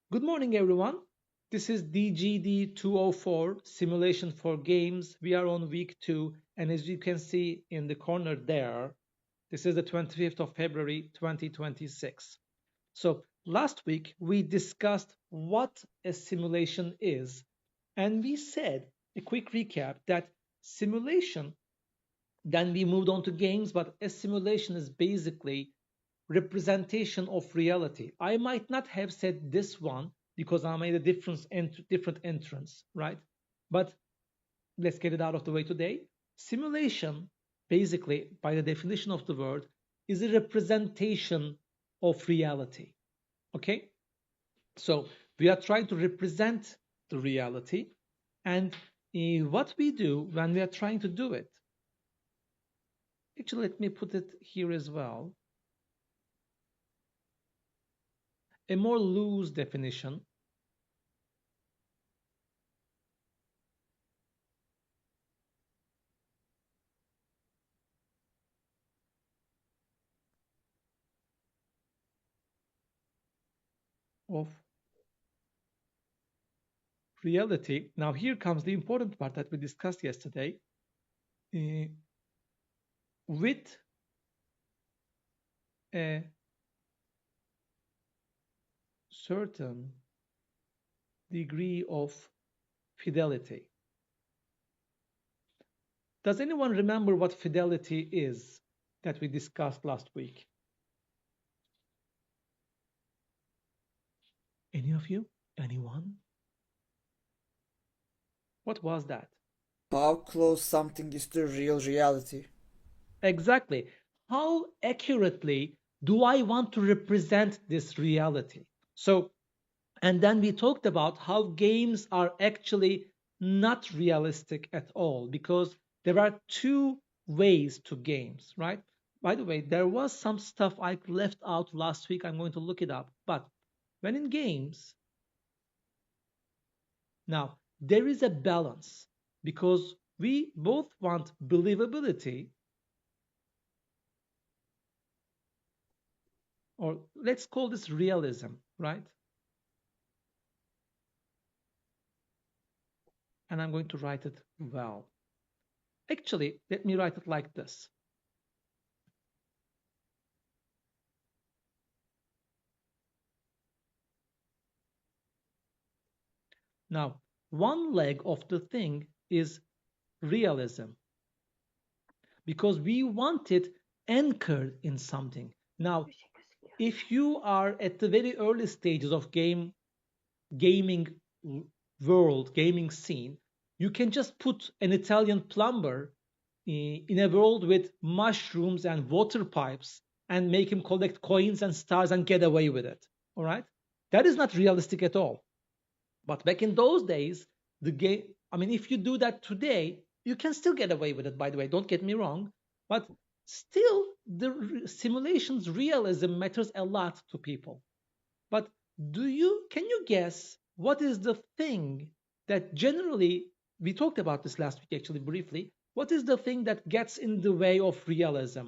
Good morning, everyone. This is DGD204 Simulation for Games. We are on week 2, and as you can see in the corner there, this is the 25th of February 2026. So, last week we discussed what a simulation is, and we said a quick recap that simulation, then we moved on to games, but a simulation is basically representation of reality. I might not have said this one because I made a different entrance, right? But let's get it out of the way today. Simulation, basically, by the definition of the word, is a representation of reality. Okay? So we are trying to represent the reality, and what we do when we are trying to do it. Actually, let me put it here as well. A more loose definition of reality. Now, here comes the important part that we discussed yesterday. Uh, with a certain degree of fidelity. Does anyone remember what fidelity is that we discussed last week? Any of you? Anyone? What was that? How close something is to real reality. Exactly. How accurately do I want to represent this reality? So, and then we talked about how games are actually not realistic at all because there are two ways to games, right? By the way, there was some stuff I left out last week. I'm going to look it up. But when in games, now there is a balance because we both want believability, or let's call this realism, right? And I'm going to write it well. Actually, let me write it like this. Now, one leg of the thing is realism because we want it anchored in something. Now, if you are at the very early stages of gaming world, gaming scene, you can just put an Italian plumber in a world with mushrooms and water pipes and make him collect coins and stars and get away with it. All right? That is not realistic at all. But back in those days, the game, I mean, if you do that today, you can still get away with it, by the way, don't get me wrong. But still, the simulation's realism matters a lot to people. But can you guess what is the thing that generally, we talked about this last week actually briefly, what is the thing that gets in the way of realism?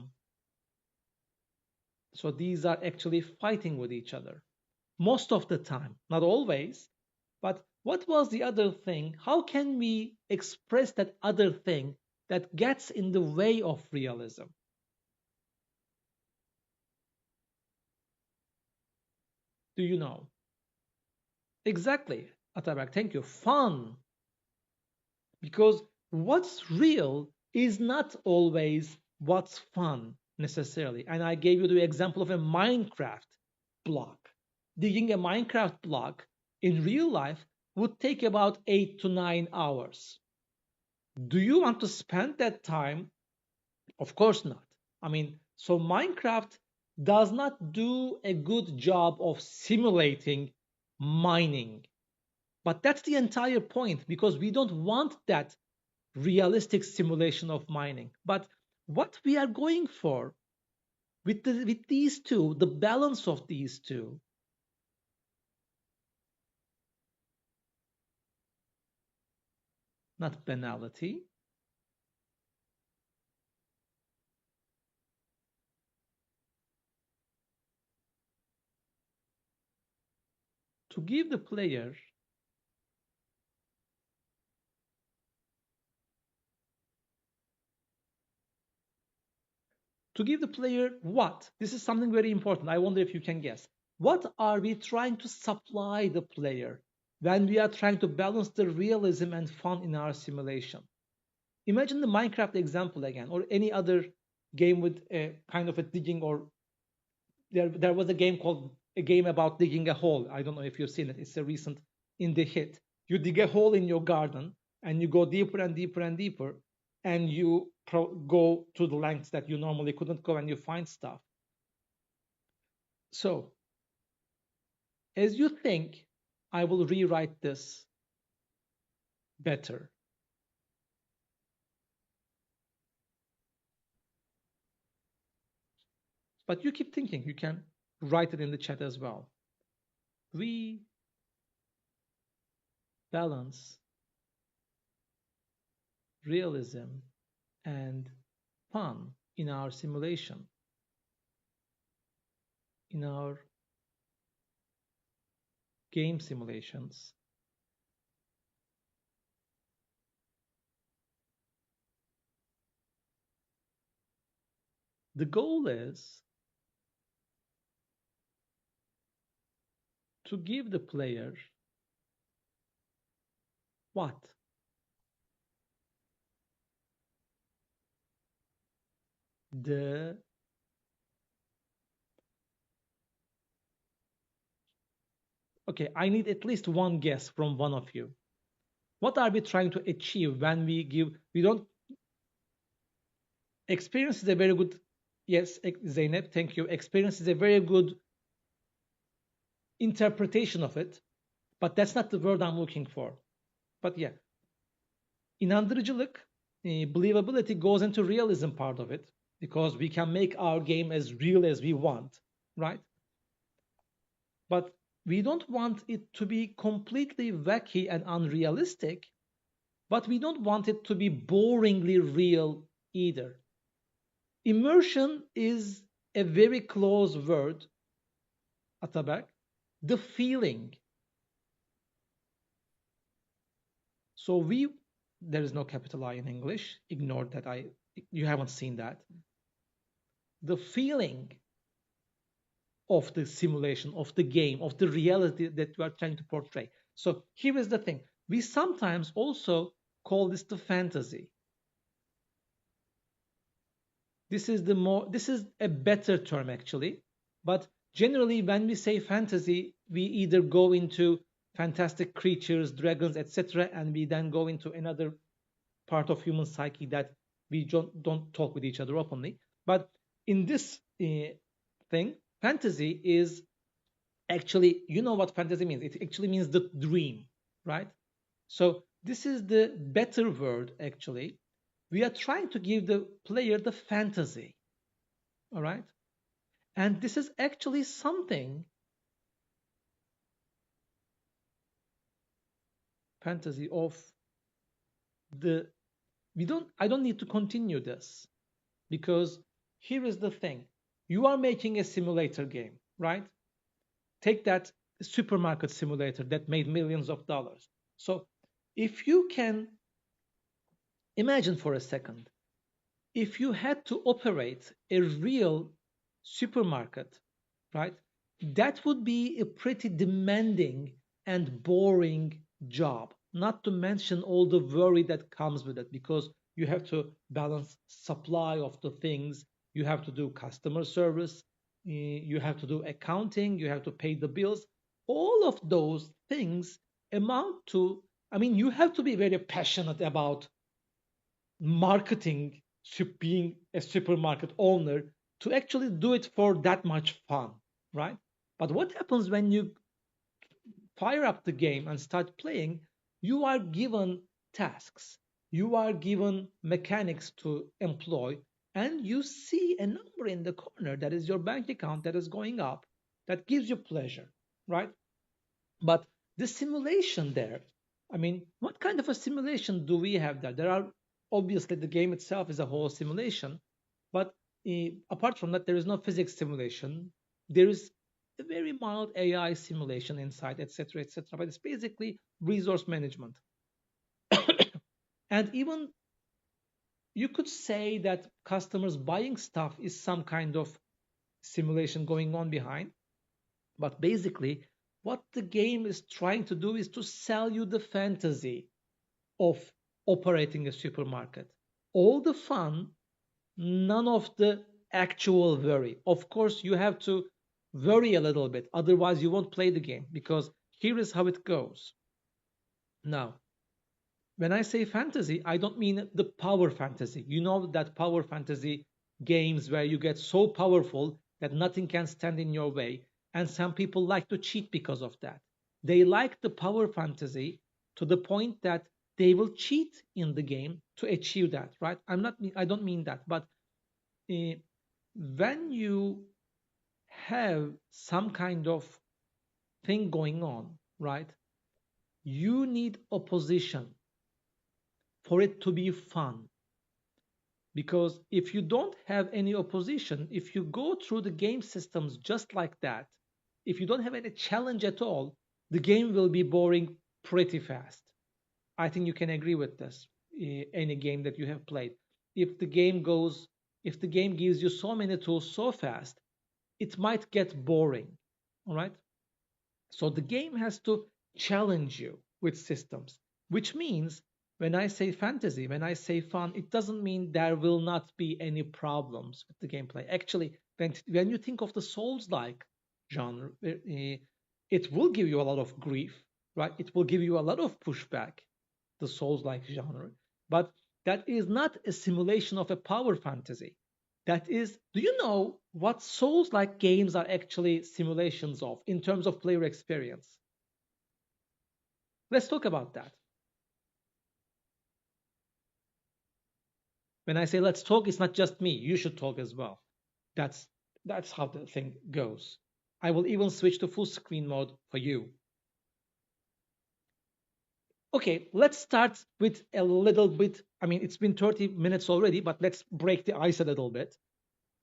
So these are actually fighting with each other most of the time, not always. But what was the other thing? How can we express that other thing that gets in the way of realism? Do you know? Exactly, Atabak. Thank you. Fun. Because what's real is not always what's fun necessarily. And I gave you the example of a Minecraft block. Digging a Minecraft block in real life would take about 8 to 9 hours. Do you want to spend that time? Of course not. I mean, so Minecraft does not do a good job of simulating mining. But that's the entire point because we don't want that realistic simulation of mining. But what we are going for with these two, the balance of these two, not banality, to give the player what? This is something very important. I wonder if you can guess. What are we trying to supply the player when we are trying to balance the realism and fun in our simulation? Imagine the Minecraft example again, or any other game with a kind of a digging, or there was a game called a game about digging a hole. I don't know if you've seen it. It's a recent indie hit. You dig a hole in your garden and you go deeper and deeper and deeper, and you go to the lengths that you normally couldn't go, and you find stuff. So, as you think, I will rewrite this better. But you keep thinking, you can write it in the chat as well. We balance realism and fun in our simulation, in our game simulations. The goal is to give the player what? The Okay, I need at least one guess from one of you. What are we trying to achieve when we don't experience is a very good, yes, Zeynep, thank you. Experience is a very good interpretation of it, but that's not the word I'm looking for. But yeah, inandırıcılık, believability goes into realism part of it, because we can make our game as real as we want, right? But we don't want it to be completely wacky and unrealistic, but we don't want it to be boringly real either. Immersion is a very close word, Ataberk. The feeling. So there is no capital I in English. Ignore that. You haven't seen that. The feeling of the simulation, of the game, of the reality that you are trying to portray. So here is the thing. We sometimes also call this the fantasy. This is a better term actually, but generally when we say fantasy, we either go into fantastic creatures, dragons, etc., and we then go into another part of human psyche that we don't talk with each other openly. But in this thing, fantasy is actually, you know what fantasy means? It actually means the dream, right? So this is the better word actually. We are trying to give the player the fantasy, all right? And this is actually something, fantasy of the, I don't need to continue this, because here is the thing. You are making a simulator game, right? Take that supermarket simulator that made millions of dollars. So if you can imagine for a second, if you had to operate a real supermarket, right, that would be a pretty demanding and boring job, not to mention all the worry that comes with it, because you have to balance supply of the things, you have to do customer service, you have to do accounting, you have to pay the bills. All of those things amount to, I mean, you have to be very passionate about marketing, being a supermarket owner, to actually do it for that much fun, right? But what happens when you fire up the game and start playing? You are given tasks, you are given mechanics to employ, and you see a number in the corner that is your bank account that is going up, that gives you pleasure, right? But the simulation there, I mean, what kind of a simulation do we have there? There are, obviously, the game itself is a whole simulation, but apart from that, there is no physics simulation. There is a very mild AI simulation inside, etc., etc. But it's basically resource management. And even you could say that customers buying stuff is some kind of simulation going on behind. But basically, what the game is trying to do is to sell you the fantasy of operating a supermarket. All the fun, none of the actual worry. Of course, you have to worry a little bit, otherwise, you won't play the game because here is how it goes. Now, when I say fantasy, I don't mean the power fantasy. You know that power fantasy games where you get so powerful that nothing can stand in your way. And some people like to cheat because of that. They like the power fantasy to the point that they will cheat in the game to achieve that, right? I don't mean that, but uh, when you have some kind of thing going on, right? You need opposition for it to be fun. Because if you don't have any opposition, if you go through the game systems just like that, if you don't have any challenge at all, the game will be boring pretty fast. I think you can agree with this. Any game that you have played, if the game goes, if the game gives you so many tools so fast, it might get boring. All right. So the game has to challenge you with systems, which means when I say fantasy, when I say fun, it doesn't mean there will not be any problems with the gameplay. Actually, when you think of the Souls-like genre, it will give you a lot of grief, right? It will give you a lot of pushback, the Souls-like genre. But that is not a simulation of a power fantasy. That is, do you know what Souls like games are actually simulations of in terms of player experience? Let's talk about that. When I say let's talk, it's not just me. You should talk as well. That's that's how the thing goes. I will even switch to full screen mode for you. Okay, let's start with a little bit. I mean, it's been 30 minutes already, but let's break the ice a little bit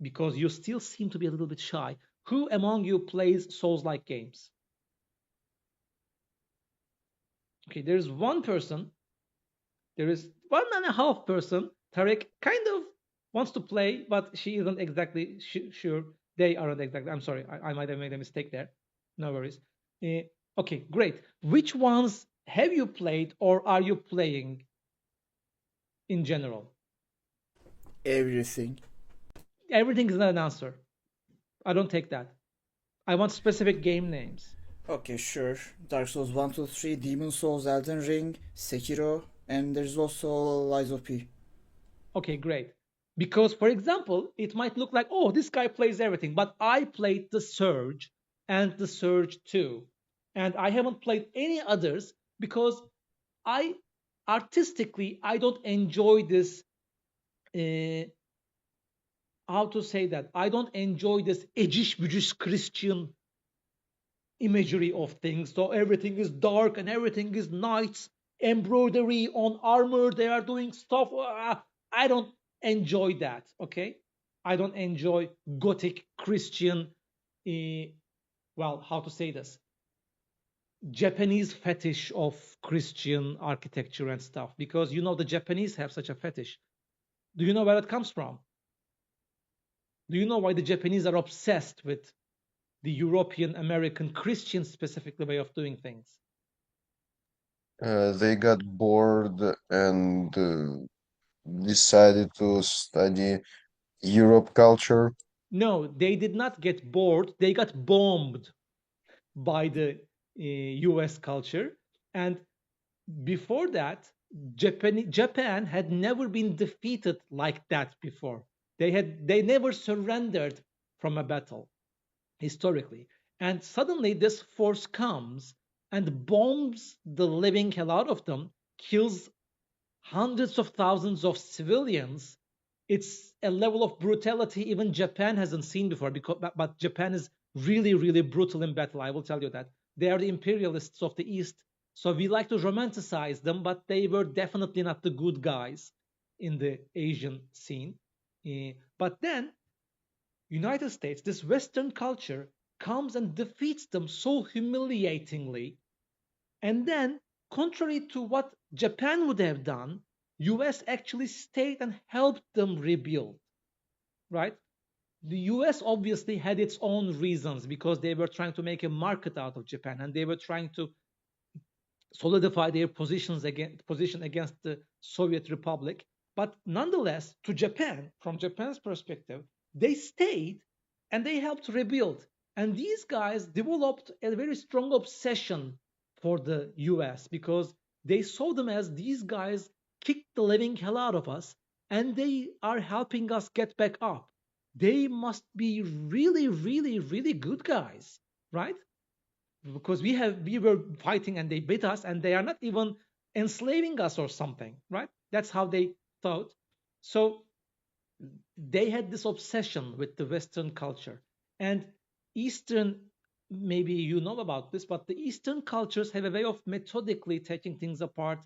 because you still seem to be a little bit shy. Who among you plays Souls like games? Okay, there's one person, there is 1.5% Tarek kind of wants to play, but she isn't exactly sure. They aren't exactly. I'm sorry, I might have made a mistake there. No worries. Uh, okay, great. Which ones have you played or are you playing in general? Everything. Everything is not an answer. I don't take that. I want specific game names. Okay, sure. Dark Souls 1, 2, 3, Demon Souls, Elden Ring, Sekiro, and there's also Lies of P. Okay, great. Because, for example, it might look like, oh, this guy plays everything, but I played the Surge and the Surge 2. And I haven't played any others because I artistically I don't enjoy this uh, how to say that I don't enjoy this edgish bücüş Christian imagery of things. So everything is dark and everything is nice. Embroidery on armor, they are doing stuff. I don't enjoy that. Okay, I don't enjoy Gothic Christian. Uh, well, how to say this? Japanese fetish of Christian architecture and stuff because you know the Japanese have such a fetish. Do you know where it comes from? Do you know why the Japanese are obsessed with the European American Christian specifically way of doing things? They got bored and decided to study Europe culture. No, they did not get bored. They got bombed by the US culture. And before that, Japan had never been defeated like that before. They never surrendered from a battle historically. And suddenly this force comes and bombs the living hell out of them, kills hundreds of thousands of civilians. It's a level of brutality even Japan hasn't seen before. Because, but Japan is really, really brutal in battle. I will tell you that they are the imperialists of the East. So we like to romanticize them, but they were definitely not the good guys in the Asian scene. But then United States, this Western culture comes and defeats them so humiliatingly. And then, contrary to what Japan would have done, US actually stayed and helped them rebuild, right? The US obviously had its own reasons because they were trying to make a market out of Japan and they were trying to solidify their position against the Soviet Republic. But nonetheless, to Japan, from Japan's perspective, they stayed and they helped rebuild. And these guys developed a very strong obsession for the US because they saw them as these guys kicked the living hell out of us and they are helping us get back up. They must be really, really, really good guys, right? Because we were fighting and they beat us and they are not even enslaving us or something, right? That's how they thought. So they had this obsession with the Western culture. And Eastern, maybe you know about this, but the Eastern cultures have a way of methodically taking things apart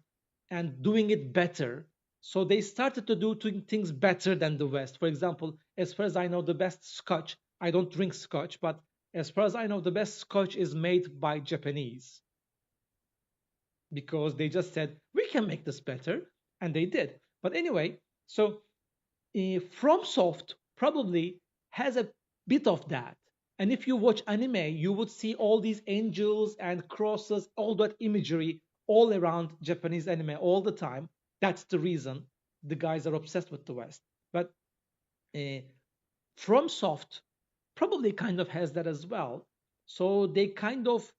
and doing it better. So they started to do things better than the West. For example, as far as I know, the best scotch, I don't drink scotch, but as far as I know, the best scotch is made by Japanese because they just said, we can make this better. And they did. But anyway, so FromSoft probably has a bit of that. And if you watch anime, you would see all these angels and crosses, all that imagery all around Japanese anime all the time. That's the reason the guys are obsessed with the West. But uh, FromSoft probably kind of has that as well. So they kind of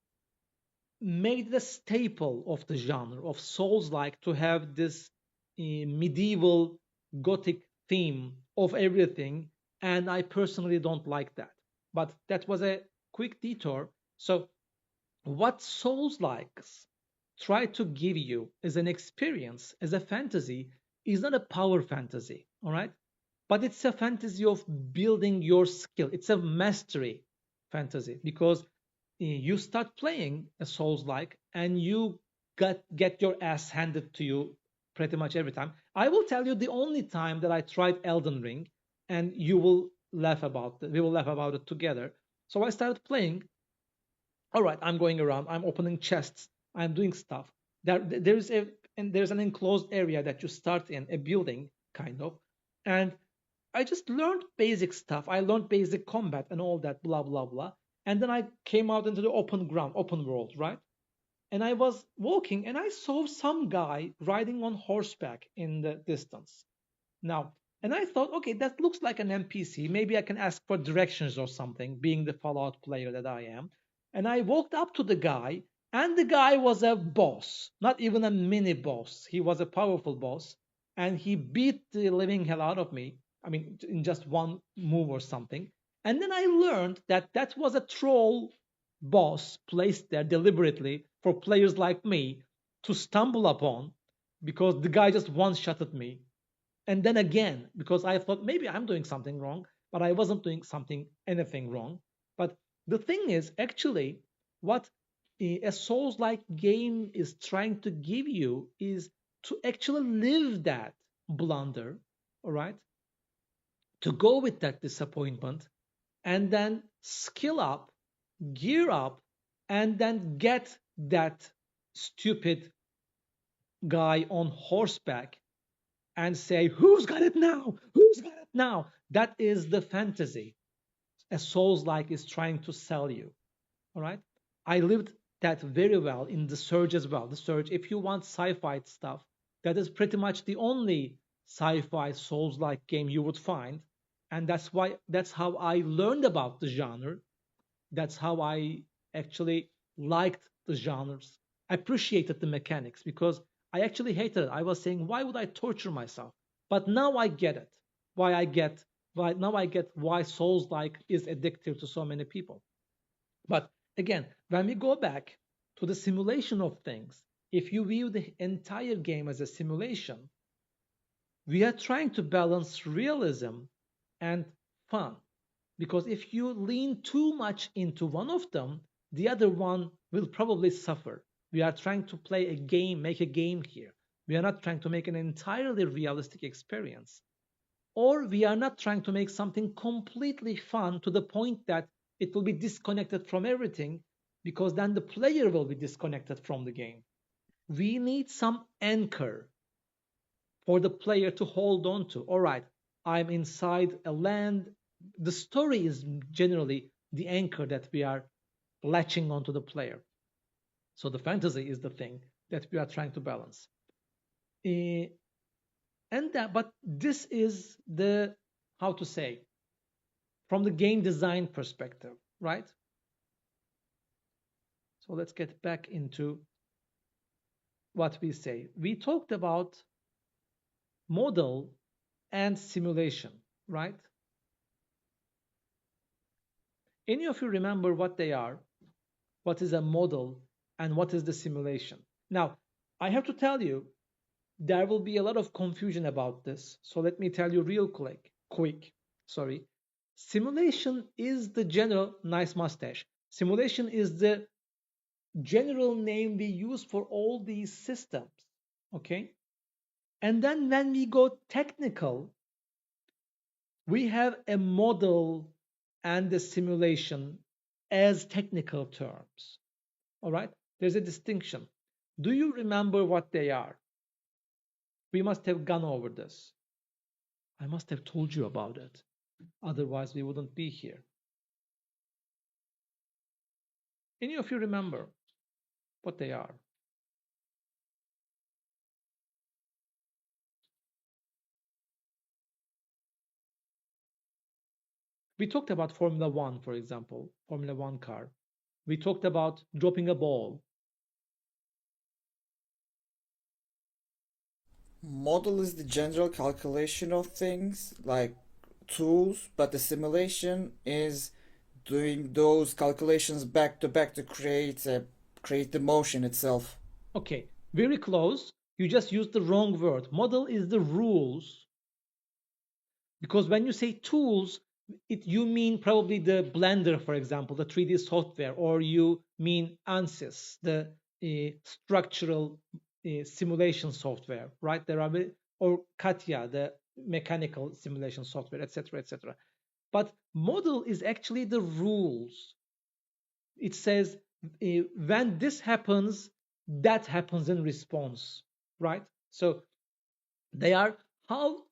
made the staple of the genre of Souls-like to have this medieval Gothic theme of everything, and I personally don't like that. But that was a quick detour. So, what Souls-likes try to give you as an experience, as a fantasy, is not a power fantasy, all right? But it's a fantasy of building your skill. It's a mastery fantasy because you start playing a Souls like and you get your ass handed to you pretty much every time. I will tell you the only time that I tried Elden Ring, and you will laugh about it. We will laugh about it together. So I started playing. All right, I'm going around. I'm opening chests. I'm doing stuff. There's an enclosed area that you start in a building kind of, and I just learned basic stuff. I learned basic combat and all that, blah, blah, blah. And then I came out into the open ground, open world, right? And I was walking and I saw some guy riding on horseback in the distance. Now, and I thought, okay, that looks like an NPC. Maybe I can ask for directions or something, being the Fallout player that I am. And I walked up to the guy, and the guy was a boss, not even a mini boss. He was a powerful boss, and he beat the living hell out of me. I mean, in just one move or something. And then I learned that that was a troll boss placed there deliberately for players like me to stumble upon because the guy just one shot at me and then again because I thought maybe I'm doing something wrong, but I wasn't doing anything wrong. But the thing is actually what a Souls-like game is trying to give you is to actually live that blunder, all right? To go with that disappointment and then skill up, gear up, and then get that stupid guy on horseback and say, who's got it now? Who's got it now? That is the fantasy a Souls like is trying to sell you. All right. I lived that very well in The Surge as well. The Surge, if you want sci fi stuff, that is pretty much the only sci fi Souls like game you would find. And that's how I learned about the genre. That's how I actually liked the genres, appreciated the mechanics because I actually hated it. I was saying, why would I torture myself? But now I get it. Why I get why now I get why Souls like is addictive to so many people. But again, when we go back to the simulation of things, if you view the entire game as a simulation, we are trying to balance realism and fun. Because if you lean too much into one of them, the other one will probably suffer. We are trying to play a game, make a game here. We are not trying to make an entirely realistic experience. Or we are not trying to make something completely fun to the point that it will be disconnected from everything because then the player will be disconnected from the game. We need some anchor for the player to hold on to. All right, I'm inside a land. The story is generally the anchor that we are latching onto the player. So the fantasy is the thing that we are trying to balance. Eh, but this is the, how to say, from the game design perspective, right? So let's get back into what we say. We talked about model and simulation, right? Any of you remember what they are? What is a model and what is the simulation? Now, I have to tell you, there will be a lot of confusion about this. So let me tell you real quick, sorry. Simulation is the general, nice mustache. Simulation is the general name we use for all these systems, okay? And then when we go technical, we have a model and a simulation as technical terms. All right? There's a distinction. Do you remember what they are? We must have gone over this. I must have told you about it. Otherwise, we wouldn't be here. Any of you remember what they are? We talked about Formula One, for example, Formula One car. We talked about dropping a ball. Model is the general calculation of things like tools, but the simulation is doing those calculations back to back to create the motion itself. Okay, very close. You just used the wrong word. Model is the rules. Because when you say tools, you mean probably the Blender, for example, the 3D software, or you mean ANSYS, the structural simulation software, right? There are, or CATIA, the mechanical simulation software, etc., etc. But model is actually the rules. It says when this happens, that happens in response, right? So they are how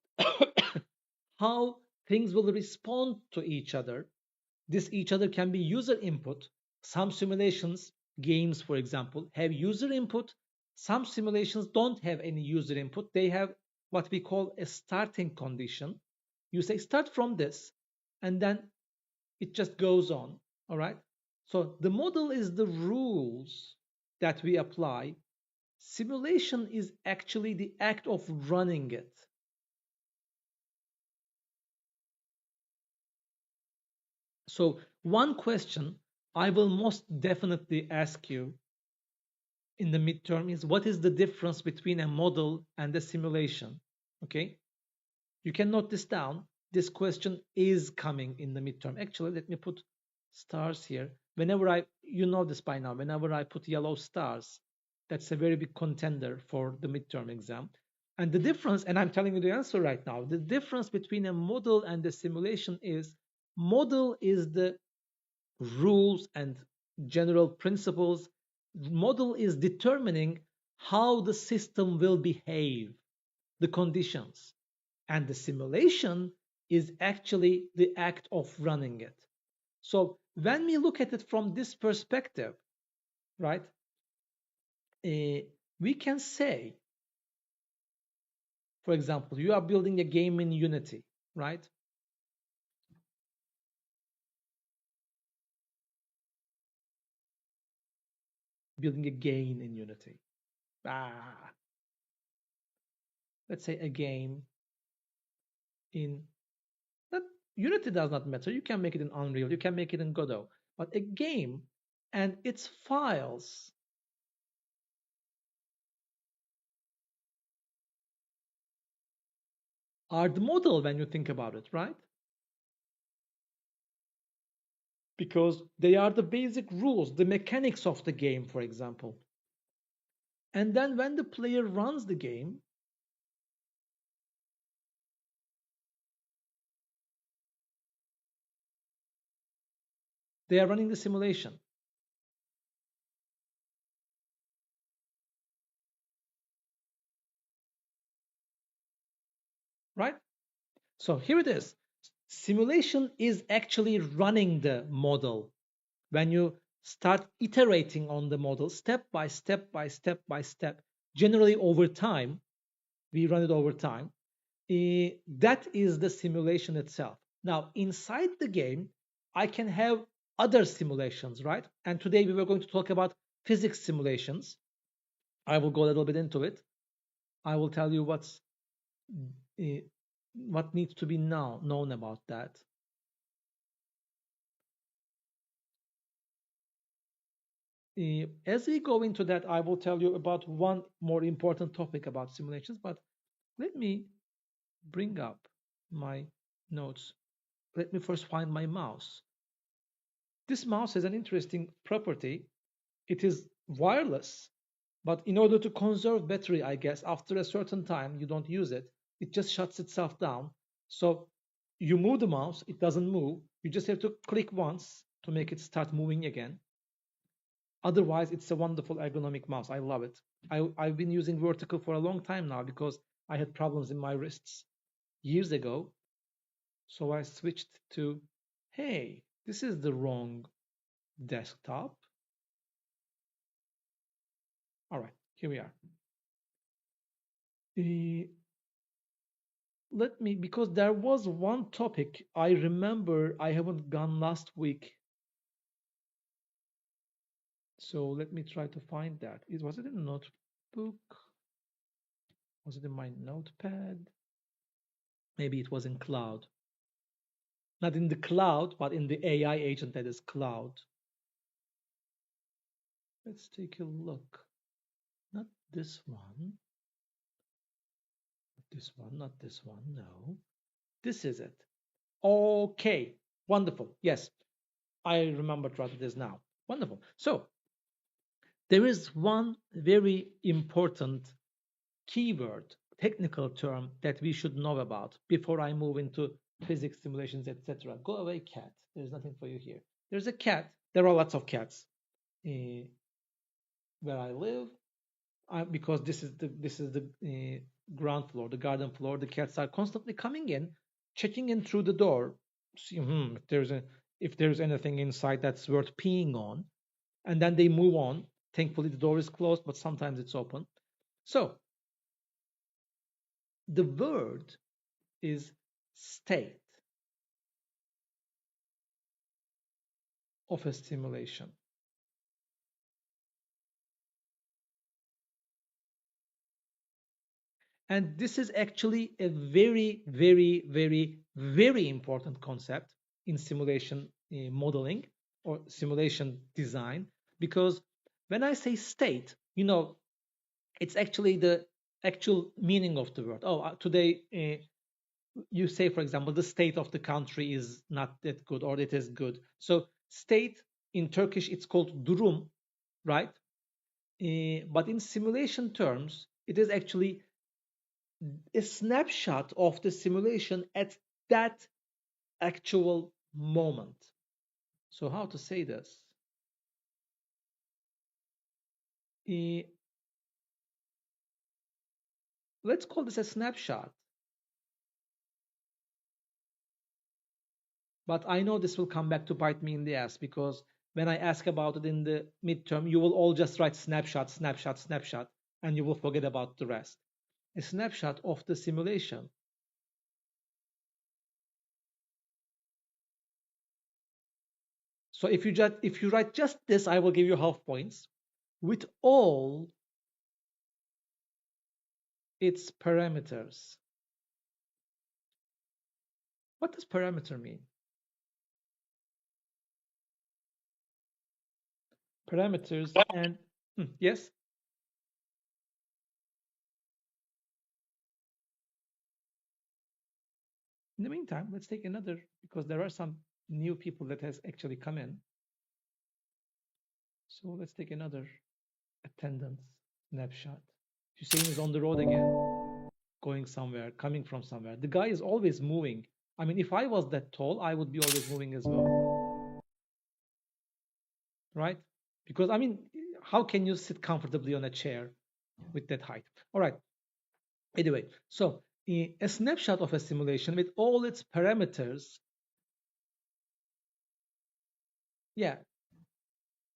how things will respond to each other. This each other can be user input. Some simulations, games for example, have user input. Some simulations don't have any user input. They have what we call a starting condition. You say start from this, and then it just goes on. All right. So the model is the rules that we apply. Simulation is actually the act of running it. So one question I will most definitely ask you in the midterm is, what is the difference between a model and a simulation? Okay, you can note this down. This question is coming in the midterm. Actually, let me put stars here. Whenever you know this by now, whenever I put yellow stars, that's a very big contender for the midterm exam. And the difference, and I'm telling you the answer right now, the difference between a model and a simulation is model is the rules and general principles. Model is determining how the system will behave, the conditions. And the simulation is actually the act of running it. So when we look at it from this perspective, right, we can say, for example, you are building a game in Unity, right? Building a game in Unity. Ah, let's say a game in that Unity does not matter. You can make it in Unreal, you can make it in Godot, but a game and its files are the model when you think about it, right? Because they are the basic rules, the mechanics of the game, for example. And then when the player runs the game, They are running the simulation. Right? So here it is. Simulation is actually running the model. When you start iterating on the model step by step by step by step, generally over time, we run it over time. That is the simulation itself. Now, inside the game, I can have other simulations, right? And today we were going to talk about physics simulations. I will go a little bit into it. I will tell you uh, what needs to be known about that. As we go into that, I will tell you about one more important topic about simulations, but let me bring up my notes. Let me first find my mouse. This mouse has an interesting property. It is wireless, but in order to conserve battery, I guess, after a certain time, you don't use it, it just shuts itself down. So you move the mouse, it doesn't move. You just have to click once to make it start moving again. Otherwise, it's a wonderful ergonomic mouse. I love it. I've been using vertical for a long time now because I had problems in my wrists years ago. So I switched to, hey, this is the wrong desktop. All right, here we are. Let me, because there was one topic I remember I haven't gone last week. So let me try to find that. Was it in a notebook? Was it in my notepad? Maybe it was in cloud. Not in the cloud, but in the AI agent that is cloud. Let's take a look. Not this one. This one, not this one. No. This is it. Okay. Wonderful. Yes. I remembered what it is now. Wonderful. So there is one very important keyword, technical term that we should know about before I move into physics simulations, etc. Go away, cat. There's nothing for you here. There's a cat. There are lots of cats where I live. Because this is the ground floor, the garden floor. The cats are constantly coming in, checking in through the door, see if there's anything inside that's worth peeing on, and then they move on. Thankfully, the door is closed, but sometimes it's open. So the word is state of a simulation. And this is actually a very, very, very, very important concept in simulation modeling or simulation design. Because when I say state, it's actually the actual meaning of the word. Oh, today you say, for example, the state of the country is not that good or it is good. So state in Turkish, it's called durum, right? But in simulation terms, it is actually a snapshot of the simulation at that actual moment. So how to say this? Let's call this a snapshot. But I know this will come back to bite me in the ass because when I ask about it in the midterm, you will all just write snapshot, snapshot, snapshot, and you will forget about the rest. A snapshot of the simulation. So if you write just this, I will give you half points with all its parameters. What does parameter mean? Parameters and yes. In the meantime, let's take another because there are some new people that has actually come in. So let's take another attendance snapshot. Hussein is on the road again, going somewhere, coming from somewhere. The guy is always moving. I mean, if I was that tall, I would be always moving as well. right? Because I mean, how can you sit comfortably on a chair with that height? All right. Anyway, so a snapshot of a simulation with all its parameters, yeah,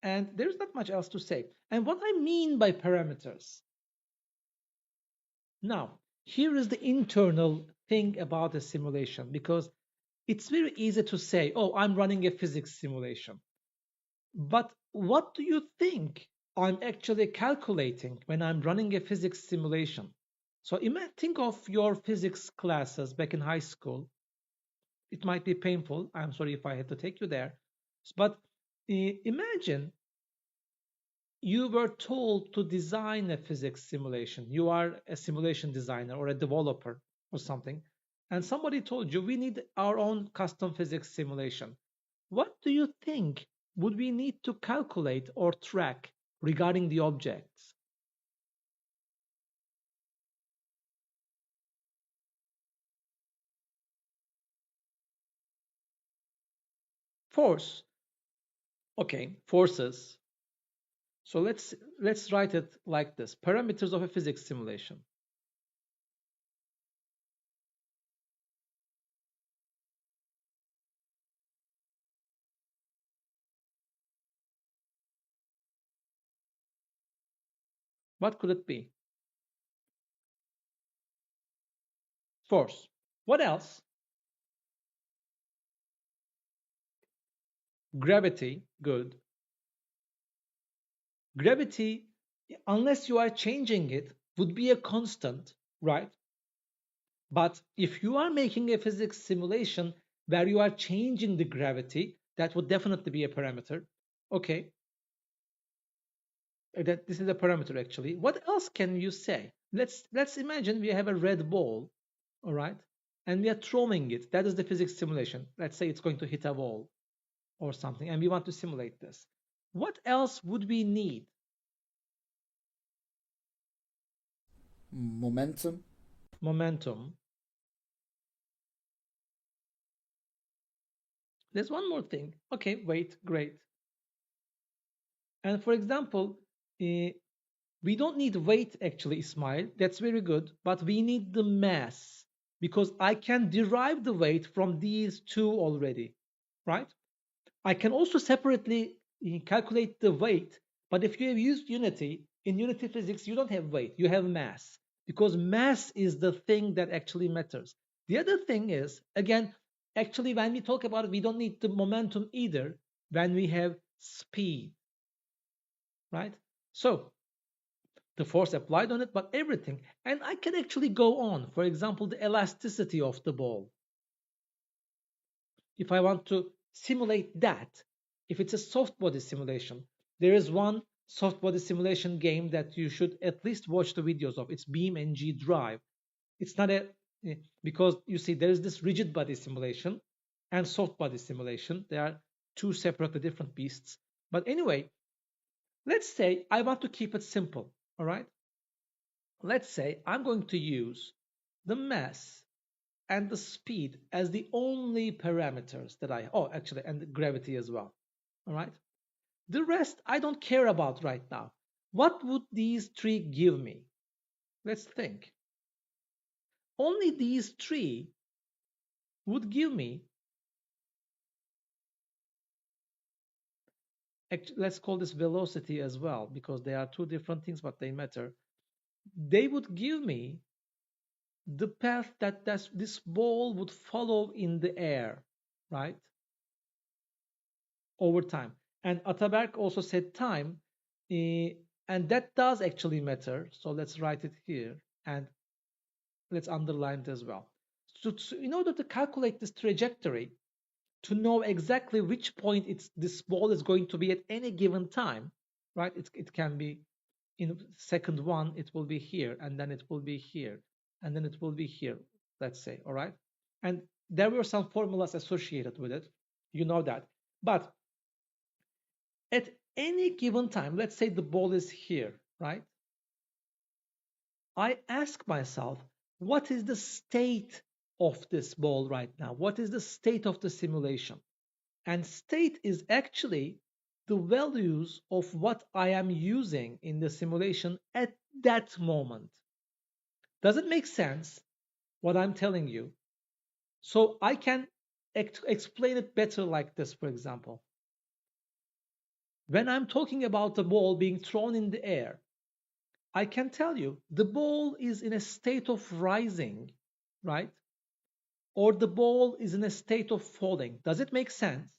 and there's not much else to say. And what I mean by parameters, now, here is the internal thing about a simulation because it's very easy to say, oh, I'm running a physics simulation. But what do you think I'm actually calculating when I'm running a physics simulation? So think of your physics classes back in high school. It might be painful. I'm sorry if I had to take you there. But imagine you were told to design a physics simulation. You are a simulation designer or a developer or something, and somebody told you we need our own custom physics simulation. What do you think would we need to calculate or track regarding the objects? Force. Okay, forces. So let's write it like this. Parameters of a physics simulation. What could it be? Force. What else? Gravity. Good. Gravity, unless you are changing it, would be a constant, right? But if you are making a physics simulation where you are changing the gravity, that would definitely be a parameter. Okay, that this is a parameter actually. What else can you say? Let's imagine we have a red ball, all right, and we are throwing it. That is the physics simulation. Let's say it's going to hit a wall or something, and we want to simulate this. What else would we need? Momentum. Momentum. There's one more thing. Okay, wait, great. And for example, we don't need weight actually, Ismail. That's very good. But we need the mass because I can derive the weight from these two already, right? I can also separately calculate the weight. But if you have used Unity, in Unity physics, you don't have weight, you have mass because mass is the thing that actually matters. The other thing is, again, actually, when we talk about it, we don't need the momentum either when we have speed, right? So the force applied on it, but everything. And I can actually go on. For example, the elasticity of the ball. If I want to simulate that, if it's a soft body simulation, there is one soft body simulation game that you should at least watch the videos of. It's BeamNG Drive. It's not a because you see there is this rigid body simulation and soft body simulation. They are two separately different beasts. But anyway, let's say I want to keep it simple. All right. Let's say I'm going to use the mass and the speed as the only parameters that oh, actually, and the gravity as well. All right. The rest I don't care about right now. What would these three give me? Let's think. Only these three would give me, let's call this velocity as well, because they are two different things, but they matter. They would give me the path that this ball would follow in the air, right? Over time. And Ataberk also said time, and that does actually matter. So let's write it here and let's underline it as well. So in order to calculate this trajectory, to know exactly which point this ball is going to be at any given time, right? It can be in second one, it will be here, and then it will be here, and then it will be here, let's say, all right? And there were some formulas associated with it, you know that. But at any given time, let's say the ball is here, right? I ask myself, what is the state of this ball right now? What is the state of the simulation? And state is actually the values of what I am using in the simulation at that moment. Does it make sense what I'm telling you? So I can explain it better like this, for example. When I'm talking about the ball being thrown in the air, I can tell you the ball is in a state of rising, right? Or the ball is in a state of falling. Does it make sense?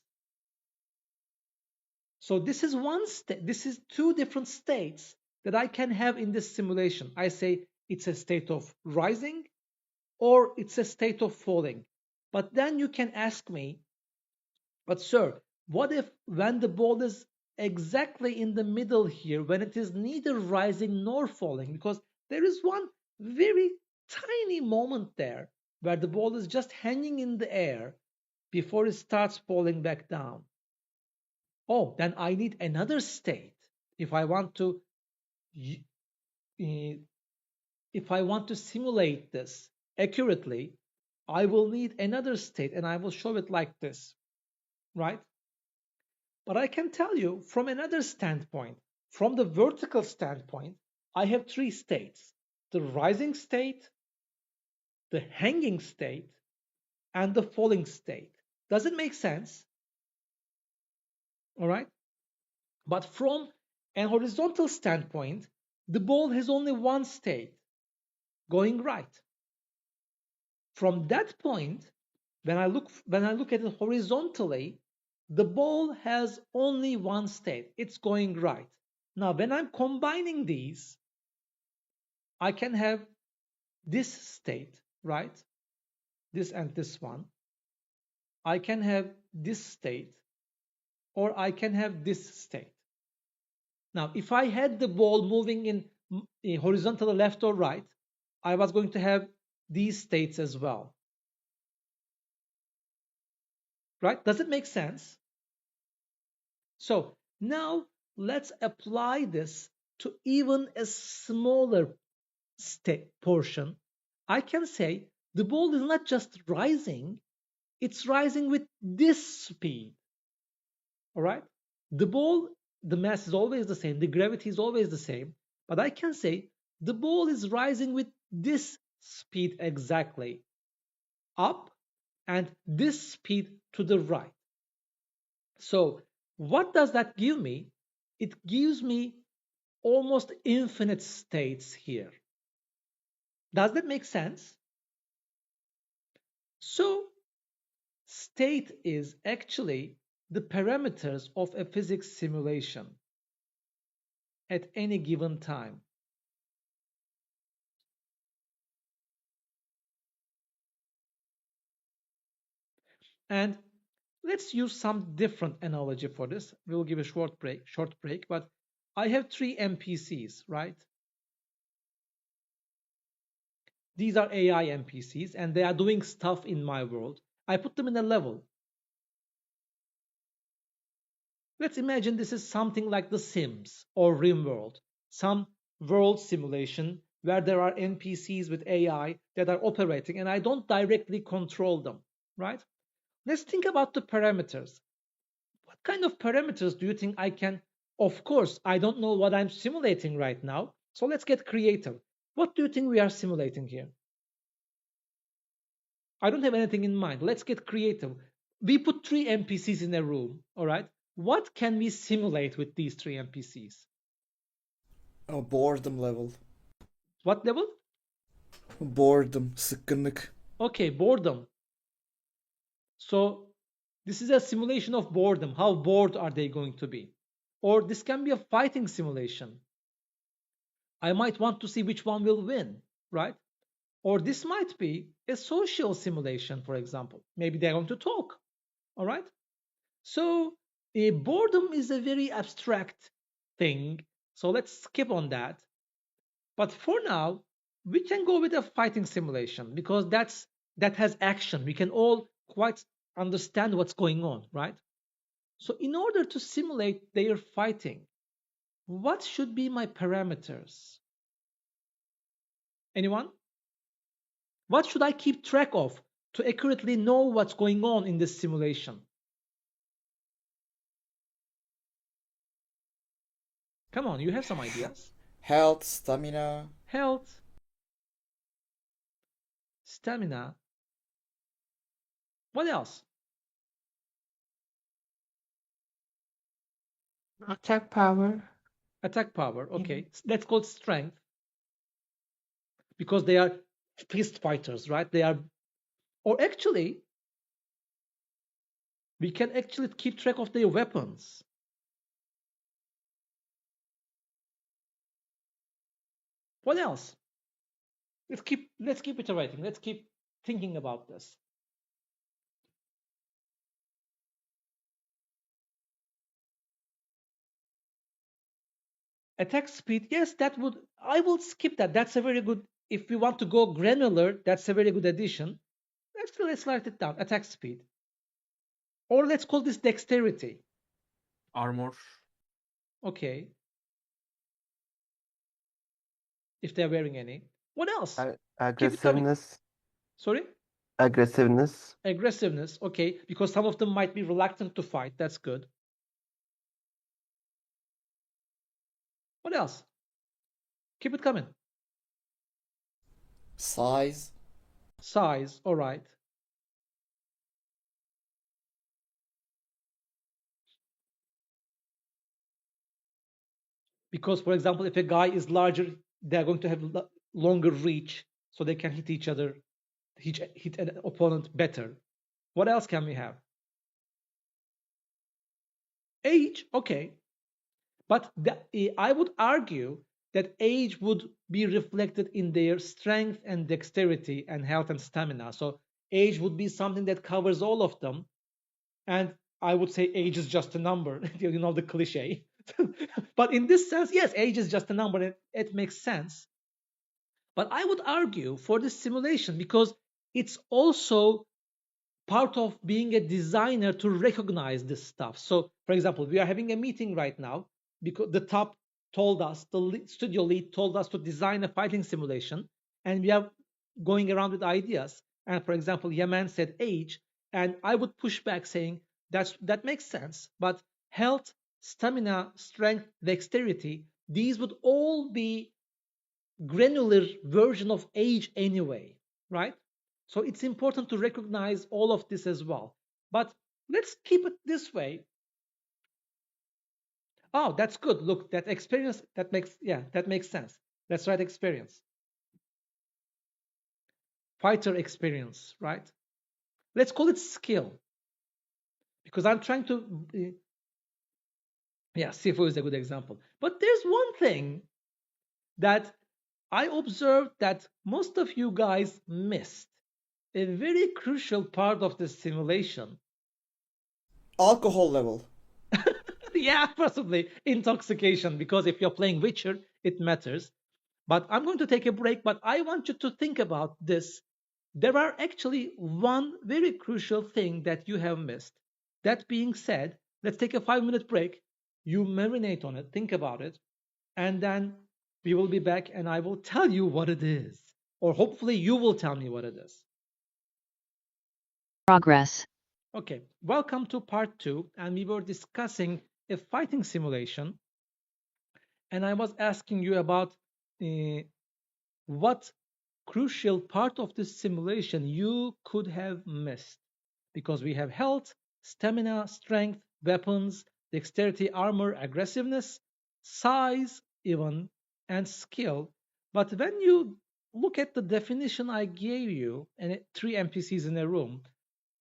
So this is one state, this is two different states that I can have in this simulation. I say it's a state of rising or it's a state of falling. But then you can ask me, but sir, what if when the ball is exactly in the middle here, when it is neither rising nor falling? Because there is one very tiny moment there where the ball is just hanging in the air before it starts falling back down. Oh, then I need another state if I want to uh, if I want to simulate this accurately. I will need another state, and I will show it like this, right? But I can tell you from another standpoint, from the vertical standpoint, I have three states: the rising state, the hanging state, and the falling state. Does it make sense? All right. But from an horizontal standpoint, the ball has only one state, going right. From that point, when I look at it horizontally, the ball has only one state. It's going right. Now, when I'm combining these, I can have this state, right? This and this one. I can have this state, or I can have this state. Now, if I had the ball moving in horizontally left or right, I was going to have these states as well. Right? Does it make sense? So now let's apply this to even a smaller portion. I can say the ball is not just rising, it's rising with this speed. All right? The ball, the mass is always the same, the gravity is always the same, but I can say the ball is rising with this speed exactly up and this speed to the right. So what does that give me? It gives me almost infinite states here. Does that make sense? So state is actually the parameters of a physics simulation at any given time. And let's use some different analogy for this. We will give a short break, but I have three NPCs, right? These are AI NPCs and they are doing stuff in my world. I put them in a level. Let's imagine this is something like The Sims or RimWorld, some world simulation where there are NPCs with AI that are operating and I don't directly control them, right? Let's think about the parameters. What kind of parameters do you think I can? Of course, I don't know what I'm simulating right now, so let's get creative. What do you think we are simulating here? I don't have anything in mind. Let's get creative. We put three NPCs in a room, all right? What can we simulate with these three NPCs? A boredom level. What level? Boredom, sıkkınlık. Okay, boredom. So this is a simulation of boredom. How bored are they going to be? Or this can be a fighting simulation. I might want to see which one will win, right? Or this might be a social simulation, for example. Maybe they're going to talk, all right? So boredom is a very abstract thing. So let's skip on that. But for now, we can go with a fighting simulation because that has action. We can all quite understand what's going on, right? So in order to simulate their fighting, what should be my parameters? Anyone? What should I keep track of to accurately know what's going on in this simulation? Come on, you have some ideas. Health, stamina, Health, stamina. What else? Attack power. Attack power. Yeah. Okay, that's called strength because they are fist fighters, right? They are, or actually, we can actually keep track of their weapons. What else? Let's keep iterating. Let's keep thinking about this. Attack speed, yes, that would I will skip that. That's a very good. If we want to go granular, that's a very good addition. Let's write it down. Attack speed, or let's call this dexterity. Armor. Okay, if they're wearing any. What else? Keep it coming. Aggressiveness. Sorry, Aggressiveness. aggressiveness. Okay, because some of them might be reluctant to fight. That's good. What else? Keep it coming. size. Size. All right. Because, for example, if a guy is larger, they're going to have longer reach, so they can hit each other, hit an opponent better. What else can we have? Age, okay, but I would argue that age would be reflected in their strength and dexterity and health and stamina. So age would be something that covers all of them, and I would say age is just a number. You know the cliche. But in this sense, yes, age is just a number. It makes sense. But I would argue for this simulation because it's also part of being a designer to recognize this stuff. So, for example, we are having a meeting right now because the top told us, the studio lead told us to design a fighting simulation, and we are going around with ideas. And for example, Yaman said age, and I would push back saying that makes sense, but health, stamina, strength, dexterity, these would all be granular version of age anyway, right? So it's important to recognize all of this as well. But let's keep it this way. Oh, that's good. Look, that experience, that makes sense. That's right, experience. Fighter experience, right? Let's call it skill. Because I'm trying to yeah, Sifu is a good example. But there's one thing that I observed that most of you guys missed. A very crucial part of the simulation. Alcohol level. Yeah, possibly intoxication, because if you're playing Witcher, it matters. But I'm going to take a break, but I want you to think about this. There are actually one very crucial thing that you have missed. That being said, let's take a 5 minute break. You marinate on it, think about it, and then we will be back and I will tell you what it is. Or hopefully you will tell me what it is. Progress. Okay, welcome to part two, and we were discussing a fighting simulation, and I was asking you about what crucial part of this simulation you could have missed, because we have health, stamina, strength, weapons, dexterity, armor, aggressiveness, size, even, and skill. But when you look at the definition I gave you, and three NPCs in a room,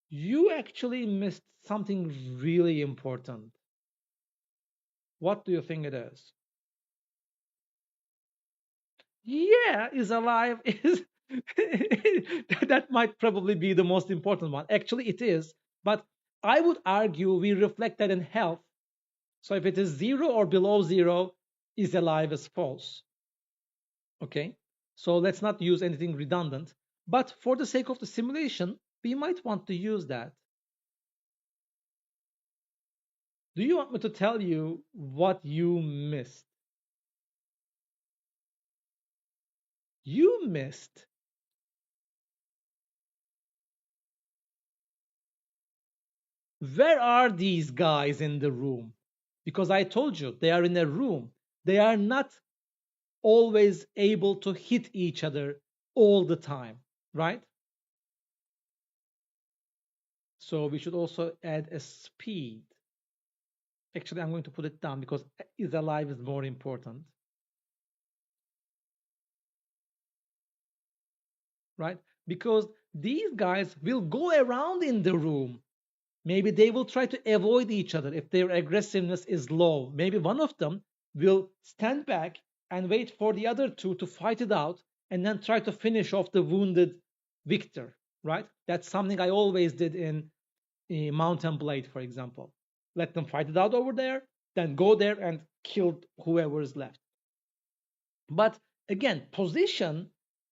you actually missed something really important. What do you think it is? Yeah, is alive is that might probably be the most important one. Actually, it is, but I would argue we reflect that in health. So if it is zero or below zero, is alive is false. Okay, so let's not use anything redundant. But for the sake of the simulation, we might want to use that. Do you want me to tell you what you missed? You missed. Where are these guys in the room? Because I told you they are in a room. they are not always able to hit each other all the time, right? So we should also add a speed. Actually, I'm going to put it down because is alive is more important, right? Because these guys will go around in the room. Maybe they will try to avoid each other if their aggressiveness is low. Maybe one of them will stand back and wait for the other two to fight it out and then try to finish off the wounded victor, right? That's something I always did in Mountain Blade, for example. Let them fight it out over there, then go there and kill whoever is left. But again, position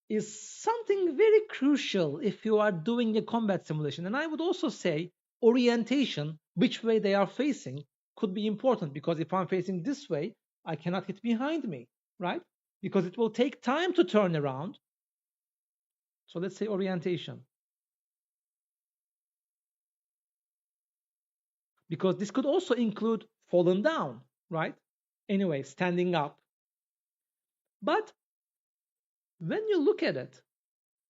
is something very crucial if you are doing a combat simulation. And I would also say orientation, which way they are facing, could be important because if I'm facing this way, I cannot hit behind me, right? Because it will take time to turn around. So let's say orientation. Because this could also include falling down, right? Anyway, standing up. But when you look at it,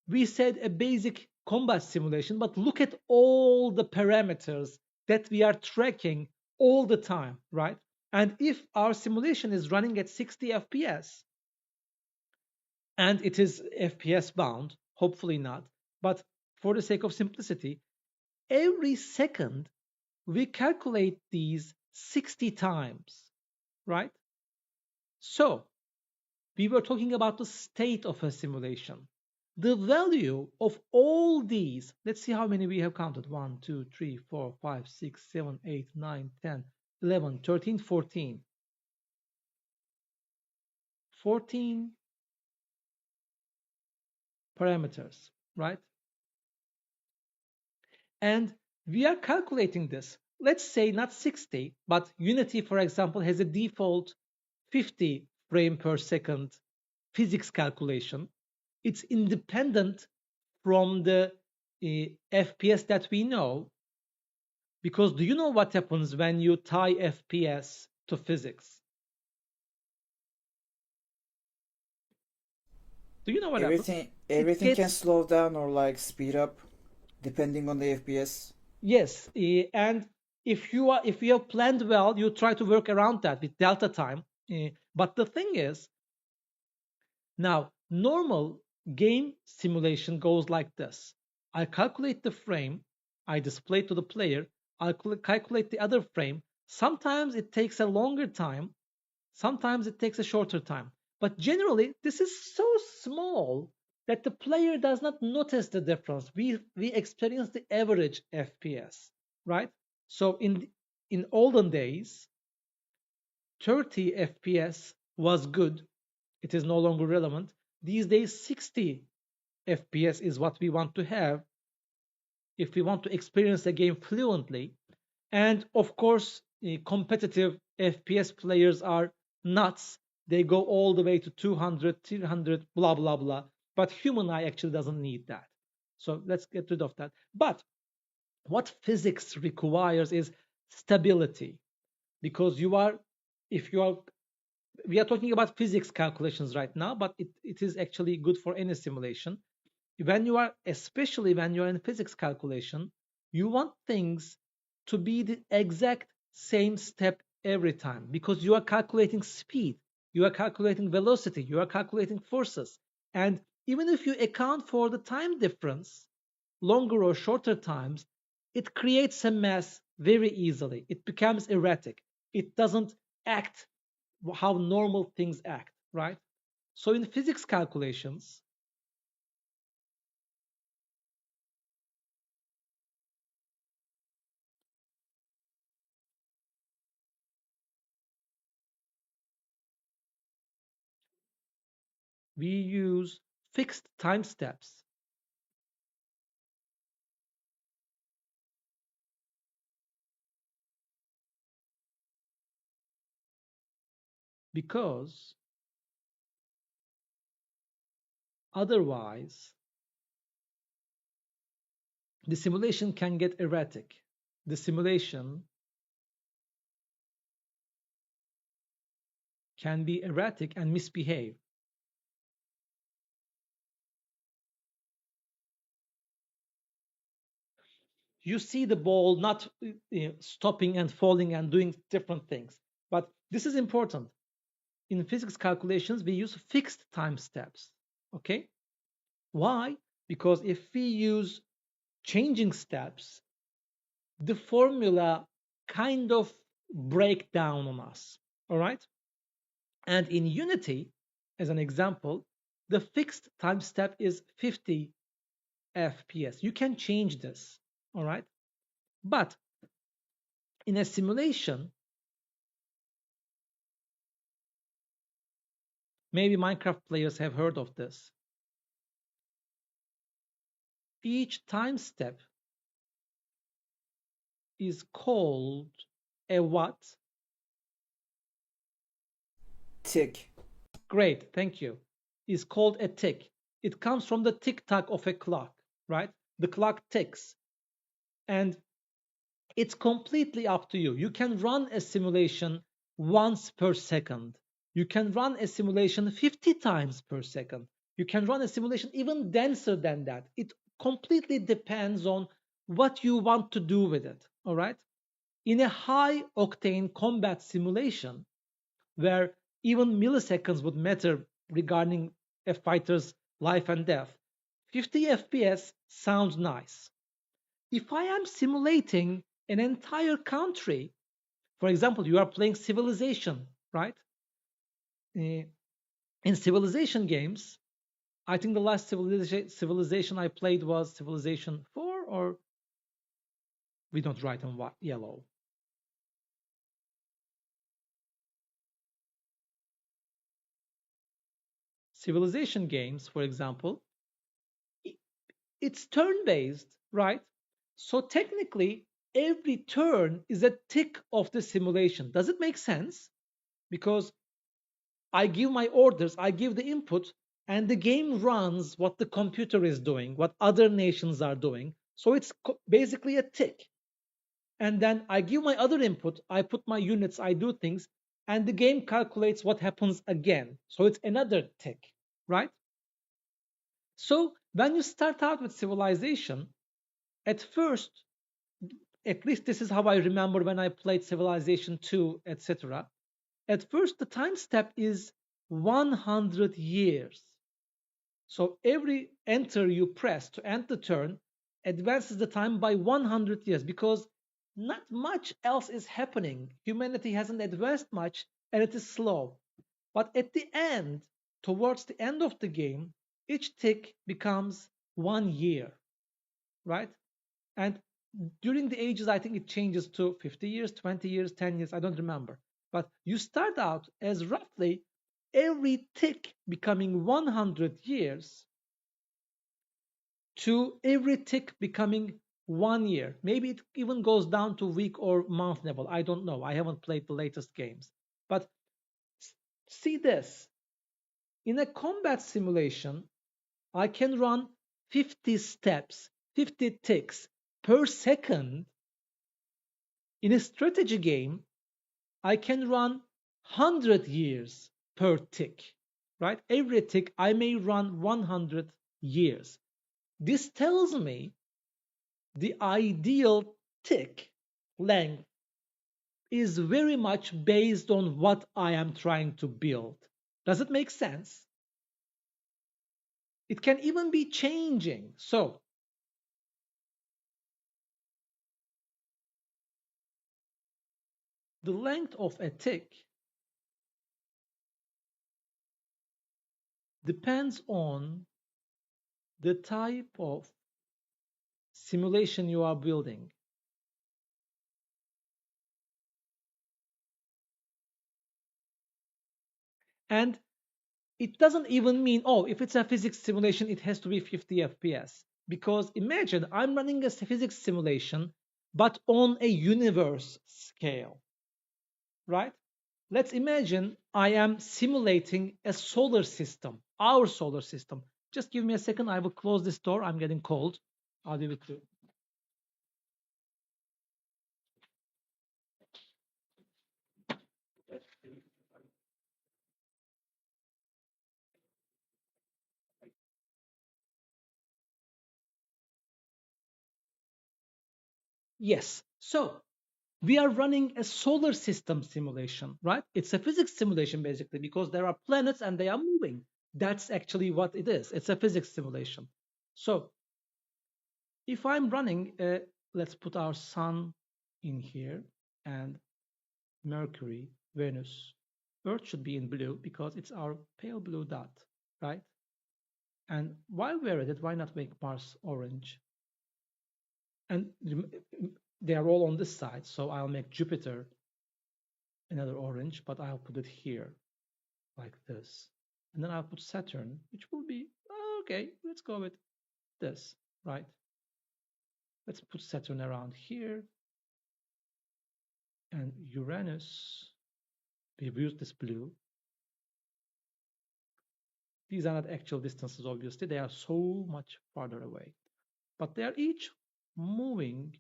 we said a basic combat simulation, but look at all the parameters that we are tracking all the time, right? And if our simulation is running at 60 FPS, and it is FPS bound, hopefully not, but for the sake of simplicity, every second we calculate these 60 times, right? So we were talking about the state of a simulation. The value of all these, let's see how many we have counted. 1, 2, 3, 4, 5, 6, 7, 8, 9, 10, 11, 13, 14. 14 parameters, right? And we are calculating this. Let's say not 60, but Unity, for example, has a default 50 frame per second physics calculation. It's independent from the FPS that we know. Because do you know what happens when you tie FPS to physics? Do you know what happens? Everything can slow down or like speed up depending on the FPS. Yes, and if you have planned well, you try to work around that with delta time. But the thing is, now normal game simulation goes like this: I calculate the frame, I display to the player, I calculate the other frame. Sometimes it takes a longer time, sometimes it takes a shorter time. But generally, this is so small that the player does not notice the difference. We experience the average FPS, right? So in olden days, 30 FPS was good. It is no longer relevant. These days, 60 FPS is what we want to have if we want to experience a game fluently. And of course, competitive FPS players are nuts. They go all the way to 200, 300, blah, blah, blah. But human eye actually doesn't need that. So let's get rid of that. But what physics requires is stability. Because if you are, we are talking about physics calculations right now, but it is actually good for any simulation. Especially when you are in physics calculation, you want things to be the exact same step every time because you are calculating speed, you are calculating velocity, you are calculating forces. And even if you account for the time difference, longer or shorter times, it creates a mess very easily. It becomes erratic. It doesn't act how normal things act, right? So in physics calculations, we use fixed time steps because otherwise the simulation can get erratic. The simulation can be erratic and misbehave. You see the ball not stopping and falling and doing different things. But this is important. In physics calculations, we use fixed time steps. Okay? Why? Because if we use changing steps, the formula kind of break down on us. All right? And in Unity, as an example, the fixed time step is 50 FPS. You can change this. All right? But in a simulation, maybe Minecraft players have heard of this. Each time step is called a what? Tick. Great, thank you. Is called a tick. It comes from the tick tock of a clock, right? The clock ticks. And it's completely up to you. You can run a simulation once per second. You can run a simulation 50 times per second. You can run a simulation even denser than that. It completely depends on what you want to do with it. All right? In a high octane combat simulation, where even milliseconds would matter regarding a fighter's life and death, 50 FPS sounds nice. If I am simulating an entire country, for example, you are playing Civilization, right? In Civilization games, I think the last Civilization I played was Civilization 4, or we don't write in yellow. Civilization games, for example, it's turn-based, right? So technically, every turn is a tick of the simulation. Does it make sense? Because I give my orders, I give the input, and the game runs what the computer is doing, what other nations are doing. So it's basically a tick. And then I give my other input, I put my units, I do things, and the game calculates what happens again. So it's another tick, right? So when you start out with Civilization, at first, at least this is how I remember when I played Civilization 2, etc. At first, the time step is 100 years. So every enter you press to end the turn advances the time by 100 years, because not much else is happening. Humanity hasn't advanced much and it is slow. But at the end, towards the end of the game, each tick becomes 1 year, right? And during the ages, I think it changes to 50 years, 20 years, 10 years, I don't remember. But you start out as roughly every tick becoming 100 years to every tick becoming 1 year. Maybe it even goes down to week or month level. I don't know. I haven't played the latest games. But see this. In a combat simulation, I can run 50 steps, 50 ticks per second. In a strategy game, I can run 100 years per tick, right? Every tick I may run 100 years. This tells me the ideal tick length is very much based on what I am trying to build. Does it make sense? It can even be changing. So the length of a tick depends on the type of simulation you are building. And it doesn't even mean, oh, if it's a physics simulation, it has to be 50 FPS. Because imagine I'm running a physics simulation, but on a universe scale, right? Let's imagine I am simulating a solar system, our solar system. Just give me a second. I will close this door. I'm getting cold. I'll be with you. Yes. So we are running a solar system simulation, right? It's a physics simulation basically because there are planets and they are moving. That's actually what it is. It's a physics simulation. So if I'm running, let's put our sun in here and Mercury, Venus, Earth should be in blue because it's our pale blue dot, right? And while we're at it, why not make Mars orange? And they are all on this side, so I'll make Jupiter another orange, but I'll put it here like this. And then I'll put Saturn, which will be, okay, let's go with this, right? Let's put Saturn around here. And Uranus, we've used this blue. These are not actual distances, obviously. They are so much farther away. But they are each moving,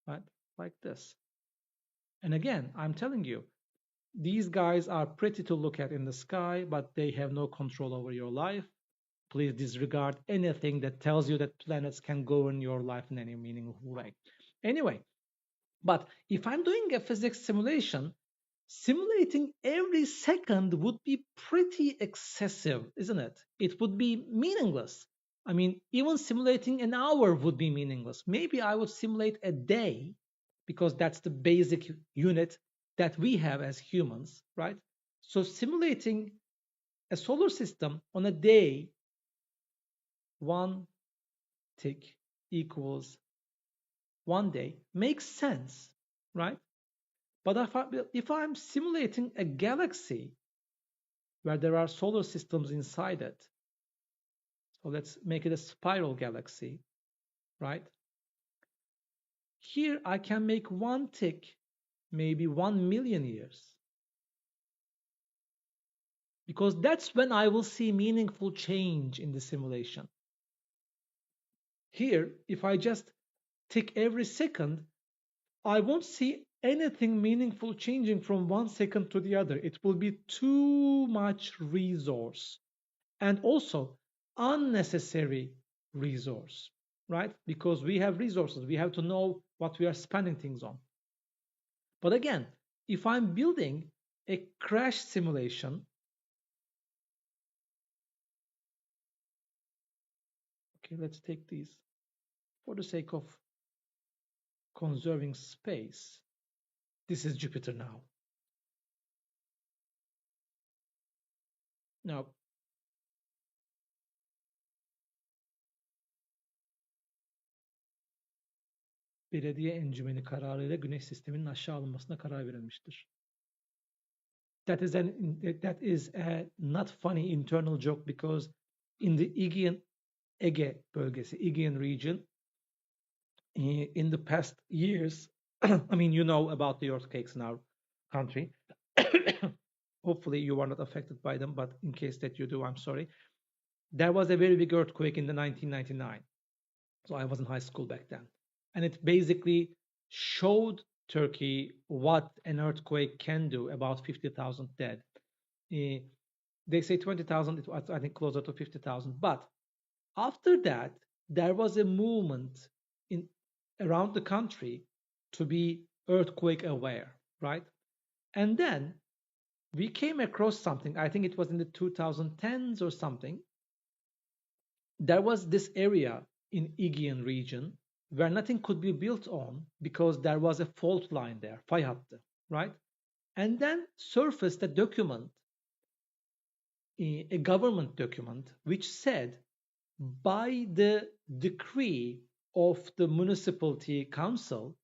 right, like this. And again, I'm telling you, these guys are pretty to look at in the sky, but they have no control over your life. Please disregard anything that tells you that planets can govern your life in any meaningful way. Anyway, but if I'm doing a physics simulation, simulating every second would be pretty excessive, isn't it? It would be meaningless. I mean, even simulating an hour would be meaningless. Maybe I would simulate a day because that's the basic unit that we have as humans, right? So simulating a solar system on a day, one tick equals one day, makes sense, right? But if I'm simulating a galaxy where there are solar systems inside it, so let's make it a spiral galaxy, right? Here I can make one tick, maybe 1 million years. Because that's when I will see meaningful change in the simulation. Here, if I just tick every second, I won't see anything meaningful changing from 1 second to the other. It will be too much resource and also unnecessary resource, right? Because we have resources, we have to know what we are spending things on. But again, if I'm building a crash simulation, okay, let's take these for the sake of conserving space. This is Jupiter now. Now, belediye encümeni kararıyla Güneş sisteminin aşağı alınmasına karar verilmiştir. That is a not funny internal joke because in the Ege bölgesi, Aegean region, in the past years, I mean, you know about the earthquakes in our country. Hopefully you are not affected by them, but in case that you do, I'm sorry. There was a very big earthquake in the 1999. So I was in high school back then. And it basically showed Turkey what an earthquake can do, about 50,000 dead. They say 20,000, it was, I think, closer to 50,000. But after that, there was a movement around the country to be earthquake aware, right? And then we came across something, I think it was in the 2010s or something. There was this area in Aegean region where nothing could be built on because there was a fault line there, fay hattı, right? And then surfaced a document, a government document, which said by the decree of the municipality council,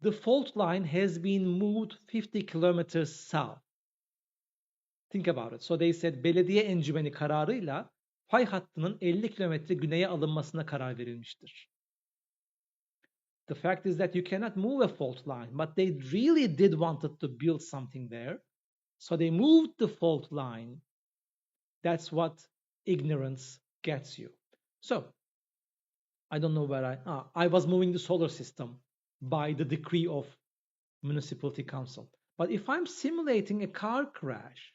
the fault line has been moved 50 kilometers south. Think about it. So they said belediye encümeni kararıyla fay hattının 50 kilometre güneye alınmasına karar verilmiştir. The fact is that you cannot move a fault line, but they really did wanted to build something there. So they moved the fault line. That's what ignorance gets you. So I don't know where I was moving the solar system by the decree of municipality council. But if I'm simulating a car crash,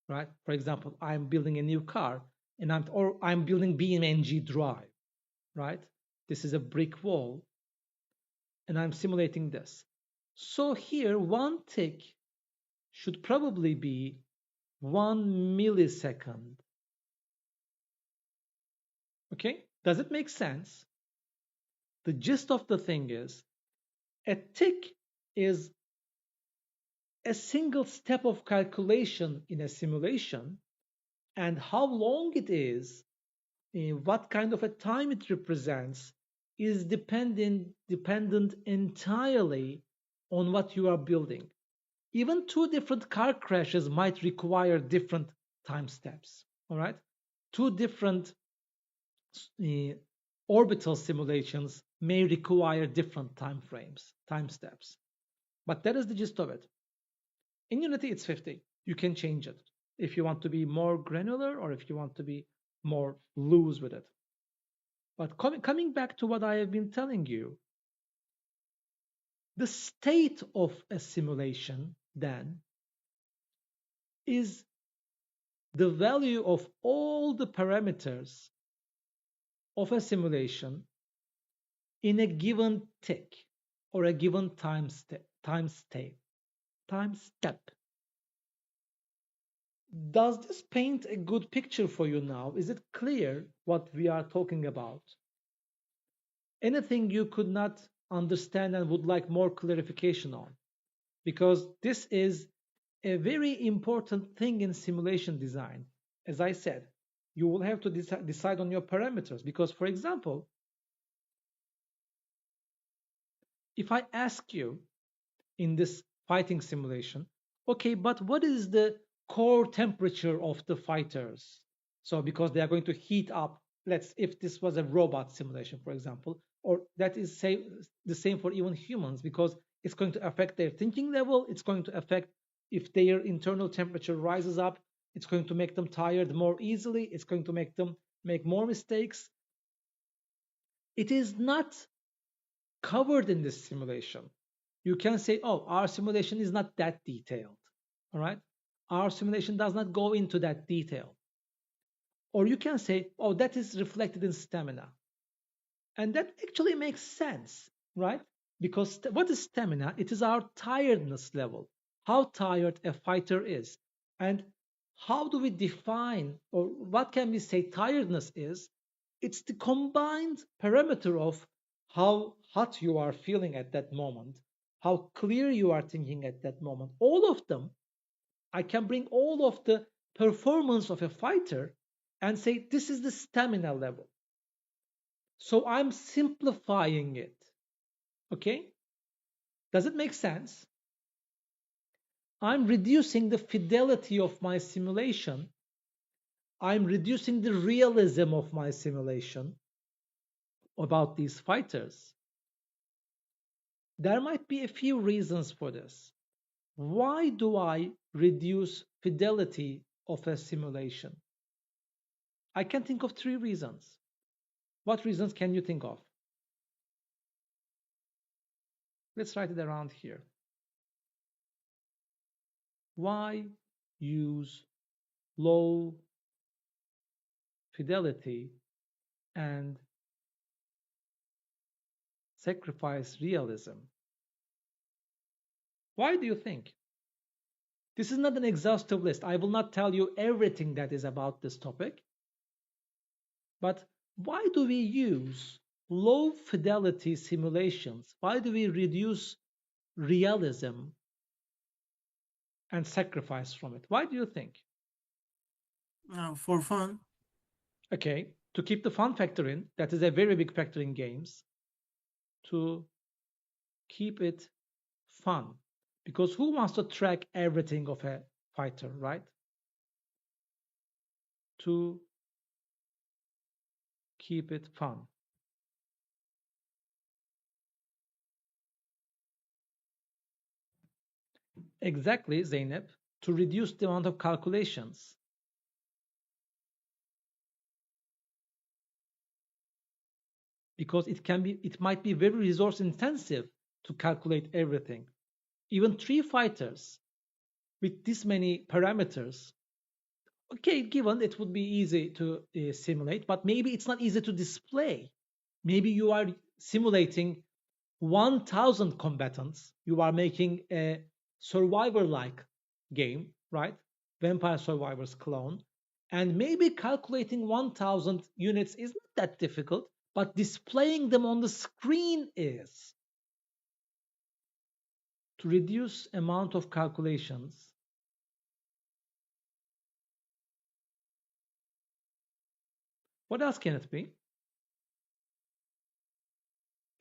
right? For example, I'm building a new car. and I'm building BMNG drive, right? This is a brick wall, and I'm simulating this. So here, one tick should probably be 1 millisecond. Okay, does it make sense? The gist of the thing is, a tick is a single step of calculation in a simulation, and how long it is, what kind of a time it represents, is dependent entirely on what you are building. Even two different car crashes might require different time steps. All right, two different uh, orbital simulations may require different time frames, time steps. But that is the gist of it. In Unity, it's 50. You can change it if you want to be more granular or if you want to be more loose with it. But coming back to what I have been telling you, the state of a simulation then is the value of all the parameters of a simulation in a given tick or a given time step. Does this paint a good picture for you now? Is it clear what we are talking about? Anything you could not understand and would like more clarification on? Because this is a very important thing in simulation design. As I said, you will have to decide on your parameters. Because, for example, if I ask you in this fighting simulation, okay, but what is the core temperature of the fighters? So because they are going to heat up, if this was a robot simulation, for example, or that is the same for even humans, because it's going to affect their thinking level, it's going to affect if their internal temperature rises up, it's going to make them tired more easily, it's going to make them make more mistakes. It is not covered in this simulation. You can say, oh, our simulation is not that detailed. All right. Our simulation does not go into that detail. Or you can say, oh, that is reflected in stamina. And that actually makes sense, right? Because what is stamina? It is our tiredness level, how tired a fighter is. And how do we define, or what can we say tiredness is? It's the combined parameter of how hot you are feeling at that moment, how clear you are thinking at that moment. All of them, I can bring all of the performance of a fighter and say this is the stamina level. So I'm simplifying it. Okay? Does it make sense? I'm reducing the fidelity of my simulation. I'm reducing the realism of my simulation about these fighters. There might be a few reasons for this. Why do I reduce fidelity of a simulation? I can think of 3 reasons. What reasons can you think of? Let's write it around here. Why use low fidelity and sacrifice realism? Why do you think? This is not an exhaustive list. I will not tell you everything that is about this topic. But why do we use low fidelity simulations? Why do we reduce realism and sacrifice from it? Why do you think? For fun. Okay, to keep the fun factor in, that is a very big factor in games, to keep it fun. Because who wants to track everything of a fighter, right? To keep it fun. Exactly, Zeynep, to reduce the amount of calculations. Because it might be very resource intensive to calculate everything. Even 3 fighters with this many parameters Okay, given it would be easy to simulate, but maybe it's not easy to display. Maybe you are simulating 1,000 combatants. You are making a survivor-like game, right? Vampire Survivors clone. And maybe calculating 1,000 units is not that difficult, but displaying them on the screen is. To reduce amount of calculations, what else can it be?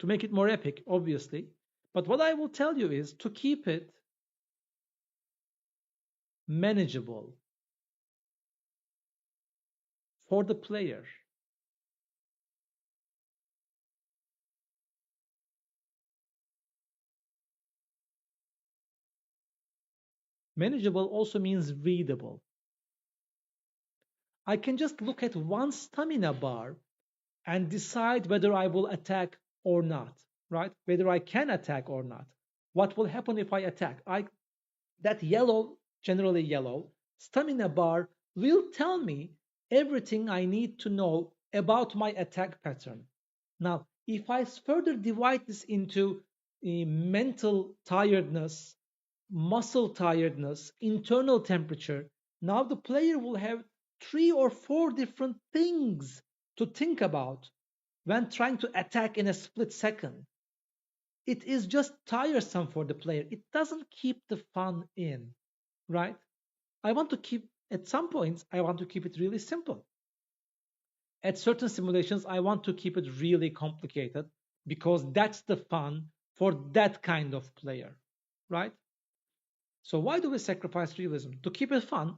To make it more epic, obviously. But what I will tell you is to keep it manageable for the player. Manageable also means readable. I can just look at one stamina bar and decide whether I will attack or not, right? Whether I can attack or not. What will happen if I attack? That yellow, generally yellow, stamina bar will tell me everything I need to know about my attack pattern. Now, if I further divide this into mental tiredness, muscle tiredness, internal temperature, now the player will have 3 or 4 different things to think about when trying to attack in a split second. It is just tiresome for the player. It doesn't keep the fun in, right? I want to keep, at some points, I want to keep it really simple. At certain simulations, I want to keep it really complicated because that's the fun for that kind of player, right? So why do we sacrifice realism? To keep it fun.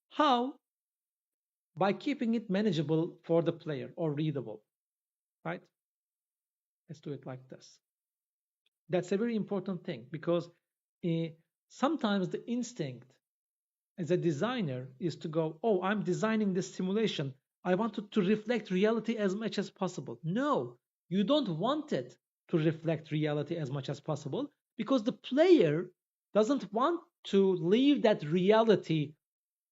How? By keeping it manageable for the player or readable, right? Let's do it like this. That's a very important thing because sometimes the instinct as a designer is to go, oh, I'm designing this simulation. I want it to reflect reality as much as possible. No, you don't want it to reflect reality as much as possible because the player doesn't want to leave that reality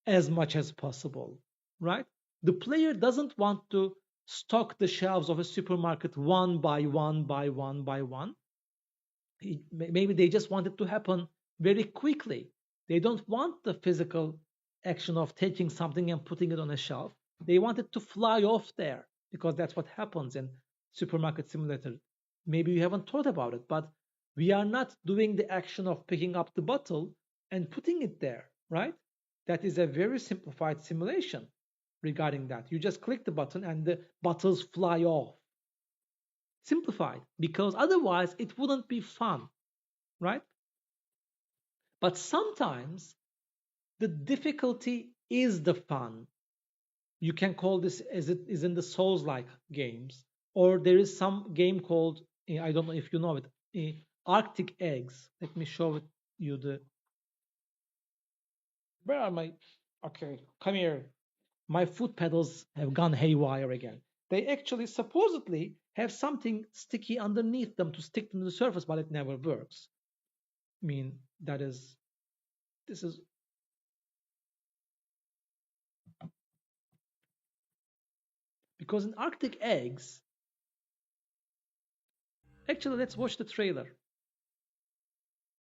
as much as possible, right? The player doesn't want to stock the shelves of a supermarket one by one by one by one. Maybe they just want it to happen very quickly. They don't want the physical action of taking something and putting it on a shelf. They want it to fly off there because that's what happens in supermarket simulator. Maybe you haven't thought about it, but we are not doing the action of picking up the bottle and putting it there, right? That is a very simplified simulation regarding that. You just click the button and the bottles fly off. Simplified because otherwise it wouldn't be fun, right? But sometimes the difficulty is the fun. You can call this as it is in the Souls-like games, or there is some game called I don't know if you know it, Arctic Eggs. Let me show it you the. Where are my? Okay, come here. My foot pedals have gone haywire again. They actually supposedly have something sticky underneath them to stick them to the surface, but it never works. I mean, this is because in Arctic Eggs, actually, let's watch the trailer.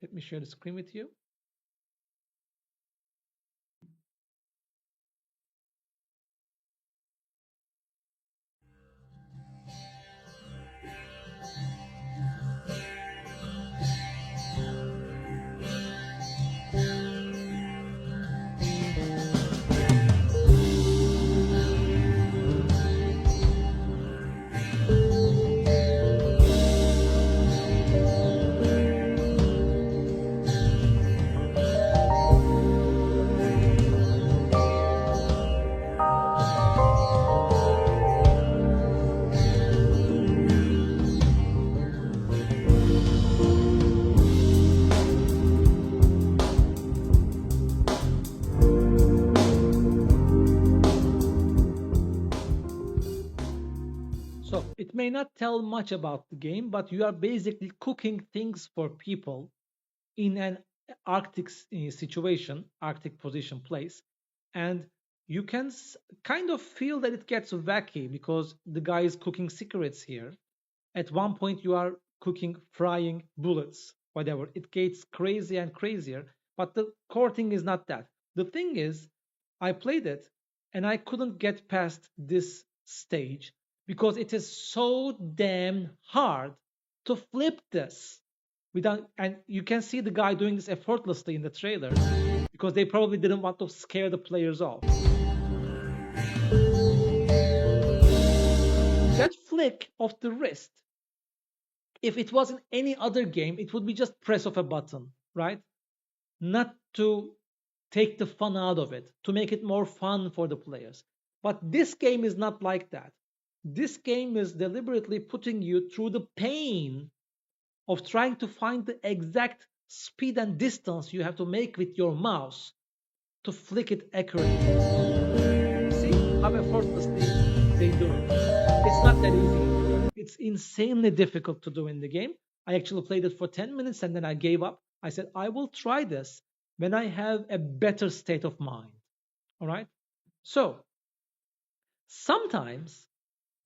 Let me share the screen with you. So it may not tell much about the game, but you are basically cooking things for people in an Arctic situation, Arctic position place, and you can kind of feel that it gets wacky because the guy is cooking secrets here. At one point, you are cooking, frying bullets, whatever. It gets crazy and crazier, but the core thing is not that. The thing is, I played it and I couldn't get past this stage because it is so damn hard to flip this without, and you can see the guy doing this effortlessly in the trailer because they probably didn't want to scare the players off. That flick of the wrist, if it was in any other game, it would be just press of a button, right? Not to take the fun out of it, to make it more fun for the players. But this game is not like that. This game is deliberately putting you through the pain of trying to find the exact speed and distance you have to make with your mouse to flick it accurately. See how effortlessly they do it. It's not that easy. It's insanely difficult to do in the game. I actually played it for 10 minutes and then I gave up. I said, I will try this when I have a better state of mind. All right? So, sometimes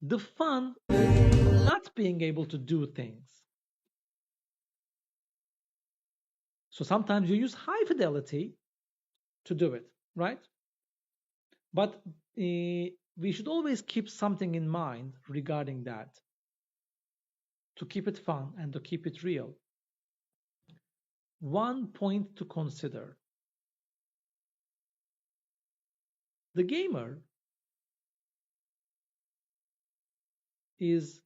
the fun is not being able to do things. So, sometimes you use high fidelity to do it, right? But we should always keep something in mind regarding that to keep it fun and to keep it real. One point to consider: the gamer is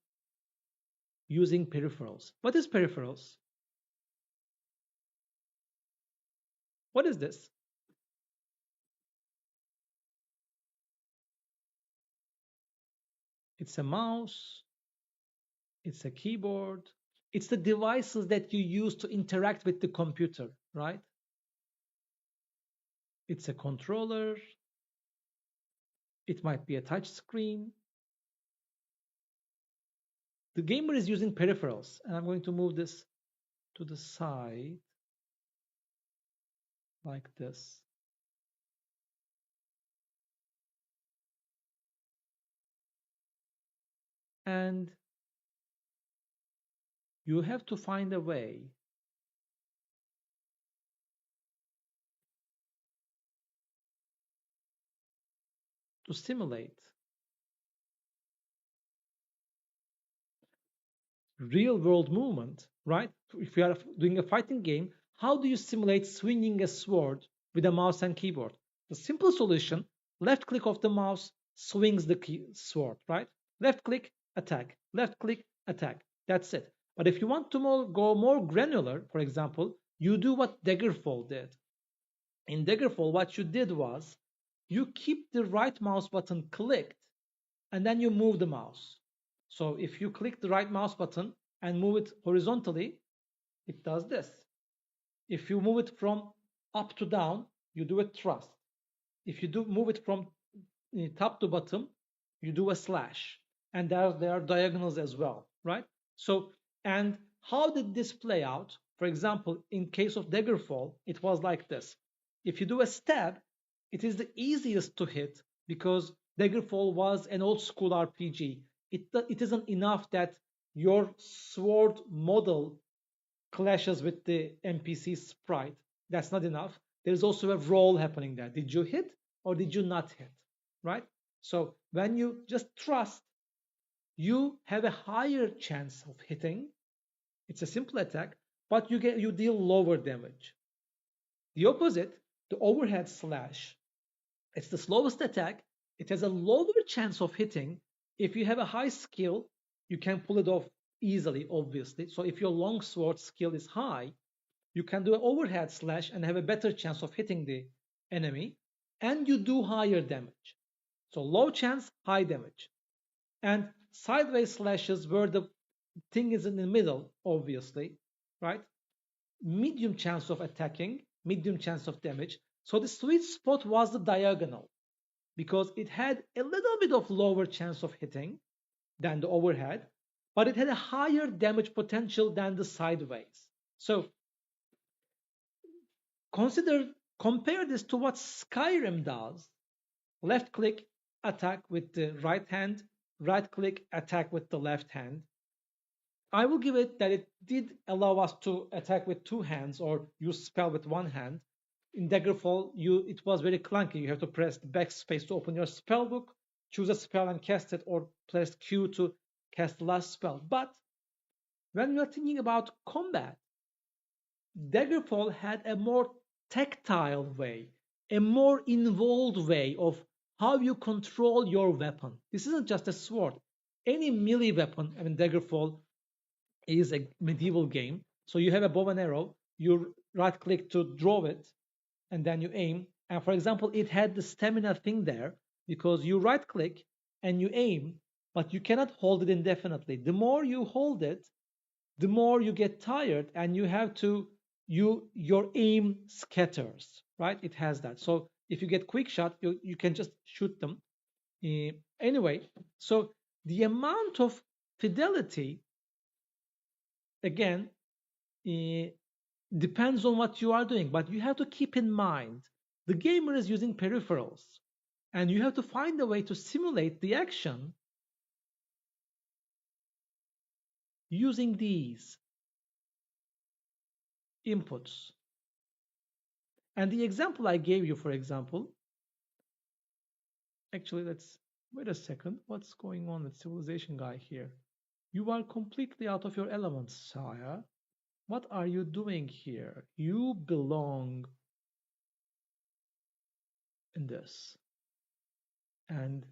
using peripherals. What is peripherals? What is this? It's a mouse, it's a keyboard, it's the devices that you use to interact with the computer, right? It's a controller, it might be a touch screen. The gamer is using peripherals, and I'm going to move this to the side like this. And you have to find a way to simulate real world movement, right? If you are doing a fighting game, how do you simulate swinging a sword with a mouse and keyboard? The simple solution: left click of the mouse swings the sword, right? Left click, attack, left click, attack. That's it. But if you want to go more granular, for example, you do what Daggerfall did. In Daggerfall, what you did was you keep the right mouse button clicked and then you move the mouse. So if you click the right mouse button and move it horizontally, it does this. If you move it from up to down, you do a thrust. If you do move it from top to bottom, you do a slash. And there are diagonals as well, right? So, and how did this play out? For example, in case of Daggerfall, it was like this. If you do a stab, it is the easiest to hit because Daggerfall was an old school RPG. It isn't enough that your sword model clashes with the NPC sprite. That's not enough. There's also a roll happening there. Did you hit or did you not hit? Right? So when you just trust, you have a higher chance of hitting. It's a simple attack, but you deal lower damage. The opposite, the overhead slash, it's the slowest attack. It has a lower chance of hitting. If you have a high skill, you can pull it off easily, obviously. So if your longsword skill is high, you can do an overhead slash and have a better chance of hitting the enemy, and you do higher damage. So low chance, high damage. And sideways slashes where the thing is in the middle, obviously, right? Medium chance of attacking, medium chance of damage. So the sweet spot was the diagonal because it had a little bit of lower chance of hitting than the overhead, but it had a higher damage potential than the sideways. So compare this to what Skyrim does Left click, attack with the right hand, right click, attack with the left hand. I will give it that it did allow us to attack with two hands or use spell with one hand. In Daggerfall, it was very clunky. You have to press the backspace to open your spell book, choose a spell and cast it, or press Q to cast the last spell. But when we are thinking about combat, Daggerfall had a more tactile way, a more involved way of how you control your weapon. This isn't just a sword. Any melee weapon, I mean, Daggerfall is a medieval game. So you have a bow and arrow, you right click to draw it, and then you aim. And for example, it had the stamina thing there because you right click and you aim, but you cannot hold it indefinitely. The more you hold it, the more you get tired and you have to your aim scatters, right? It has that. So if you get quick shot, you can just shoot them. Anyway, so the amount of fidelity, again, depends on what you are doing, but you have to keep in mind the gamer is using peripherals and you have to find a way to simulate the action using these inputs. And the example I gave you, for example, actually, let's wait a second. What's going on with civilization guy here? You are completely out of your element, sire. What are you doing here? You belong in this. And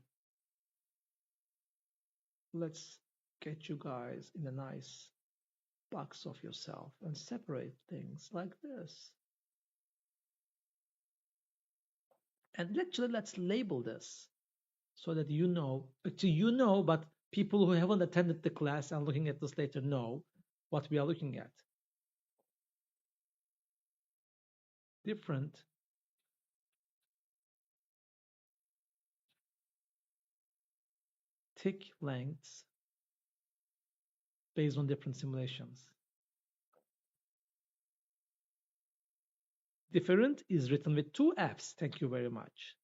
let's get you guys in a nice box of yourself and separate things like this. And actually, let's label this so that you know, actually you know, but people who haven't attended the class and looking at this later know what we are looking at. Different tick lengths based on different simulations. Different is written with two F's. Thank you very much.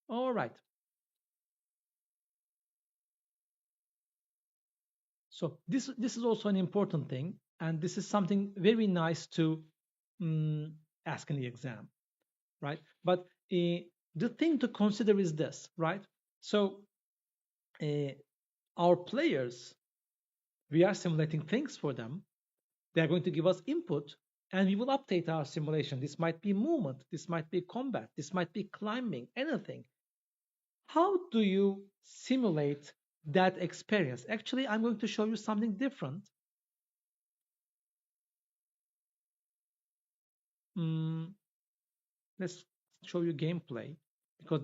All right. So this is also an important thing, and this is something very nice to ask in the exam, right? But the thing to consider is this, right? So our players, we are simulating things for them. They are going to give us input, and we will update our simulation. This might be movement, this might be combat, this might be climbing, anything. How do you simulate that experience? Actually, I'm going to show you something different. Let's show you gameplay because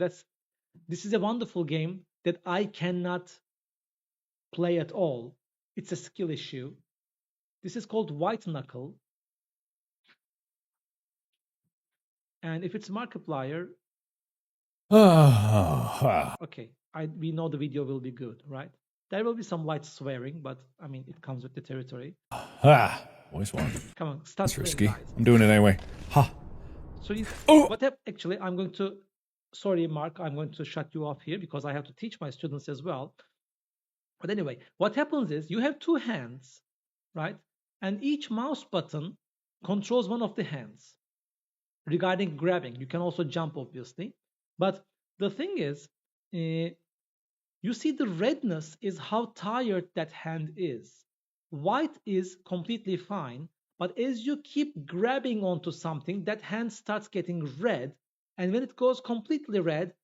this is a wonderful game that I cannot play at all. It's a skill issue. This is called White Knuckle. And if it's Markiplier, okay, we know the video will be good, right? There will be some light swearing, but I mean, it comes with the territory. Voice one. Come on, start It's playing, risky. guys. I'm doing it anyway. Ha. So actually, I'm going to, sorry, Mark, I'm going to shut you off here because I have to teach my students as well. But anyway, what happens is you have two hands, right? And each mouse button controls one of the hands. Regarding grabbing, you can also jump, obviously. But the thing is, you see the redness is how tired that hand is. White is completely fine, but as you keep grabbing onto something, that hand starts getting red. And when it goes completely red,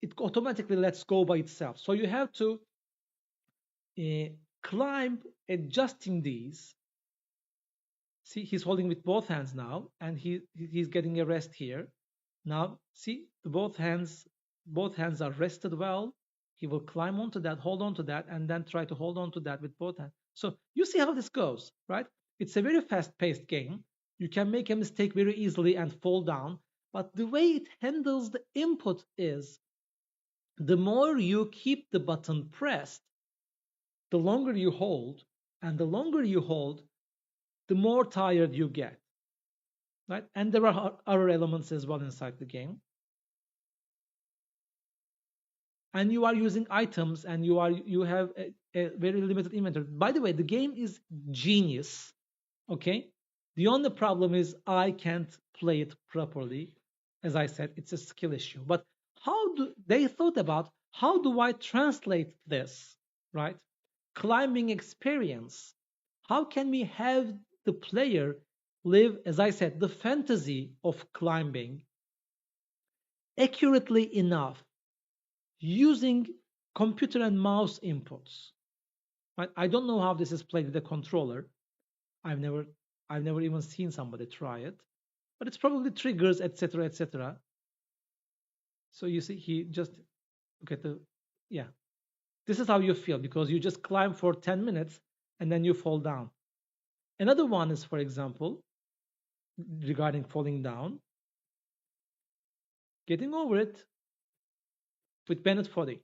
it automatically lets go by itself. So you have to climb adjusting these. See, he's holding with both hands now, and he's getting a rest here. Now, see, both hands are rested well. He will climb onto that, hold on to that, and then try to hold on to that with both hands. So you see how this goes, right? It's a very fast-paced game. You can make a mistake very easily and fall down, but the way it handles the input is the more you keep the button pressed, the longer you hold, and the longer you hold, the more tired you get. right? And there are other elements as well inside the game. And you are using items, and you have a very limited inventory. By the way, the game is genius. Okay, the only problem is I can't play it properly. As I said, it's a skill issue. But how do they thought about how do I translate this, right? Climbing experience. How can we have the player live, as I said, the fantasy of climbing accurately enough using computer and mouse inputs? Right? I don't know how this is played with a controller. I've never even seen somebody try it, but it's probably triggers, etc., etc. So you see, he just look at the yeah. This is how you feel because you just climb for 10 minutes and then you fall down. Another one is, for example, regarding falling down, getting over it with Bennett Foddy.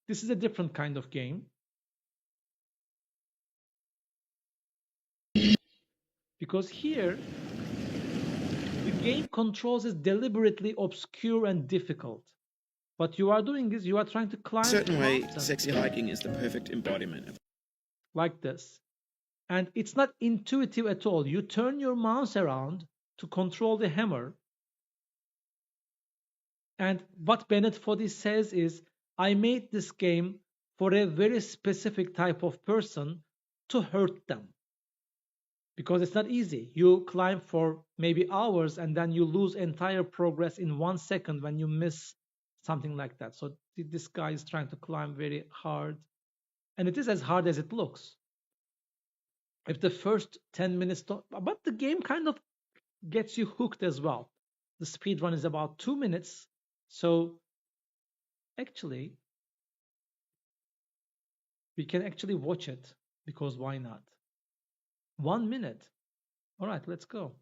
This is a different kind of game because here the game controls is deliberately obscure and difficult. What you are doing is you are trying to climb a certain way, mountain sexy hiking is the perfect embodiment of like this. And it's not intuitive at all. You turn your mouse around to control the hammer. And what Bennett Foddy says is, I made this game for a very specific type of person to hurt them. Because it's not easy. You climb for maybe hours and then you lose entire progress in 1 second when you miss something like that. So this guy is trying to climb very hard. And it is as hard as it looks. If the first 10 minutes, but the game kind of gets you hooked as well. The speed run is about 2 minutes. So actually, we can actually watch it because why not? 1 minute. All right, let's go.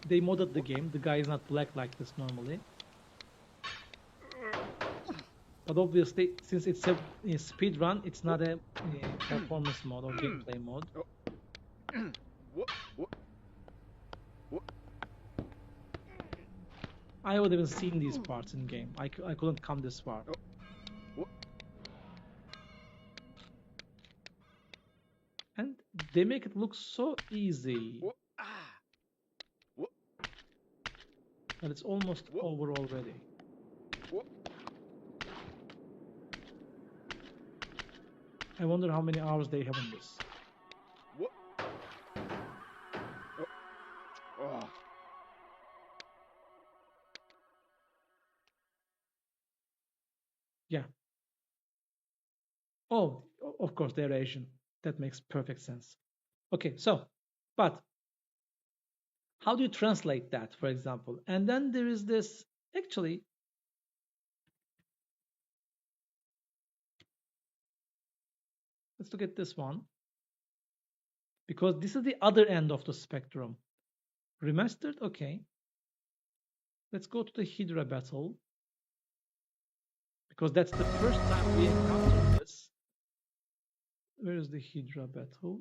They modded the game. The guy is not black like this normally. But obviously, since it's a speed run, it's not a performance mode or gameplay mode. I haven't even seen these parts in game. I couldn't come this far. And they make it look so easy. But it's almost over already. I wonder how many hours they have on this. Yeah. Oh, of course they're Asian. That makes perfect sense. Okay, so, but how do you translate that, for example? And then there is this, actually, let's look at this one. Because this is the other end of the spectrum. Remastered, okay. Let's go to the Hydra battle. Because that's the first time we encountered this. Where is the Hydra battle?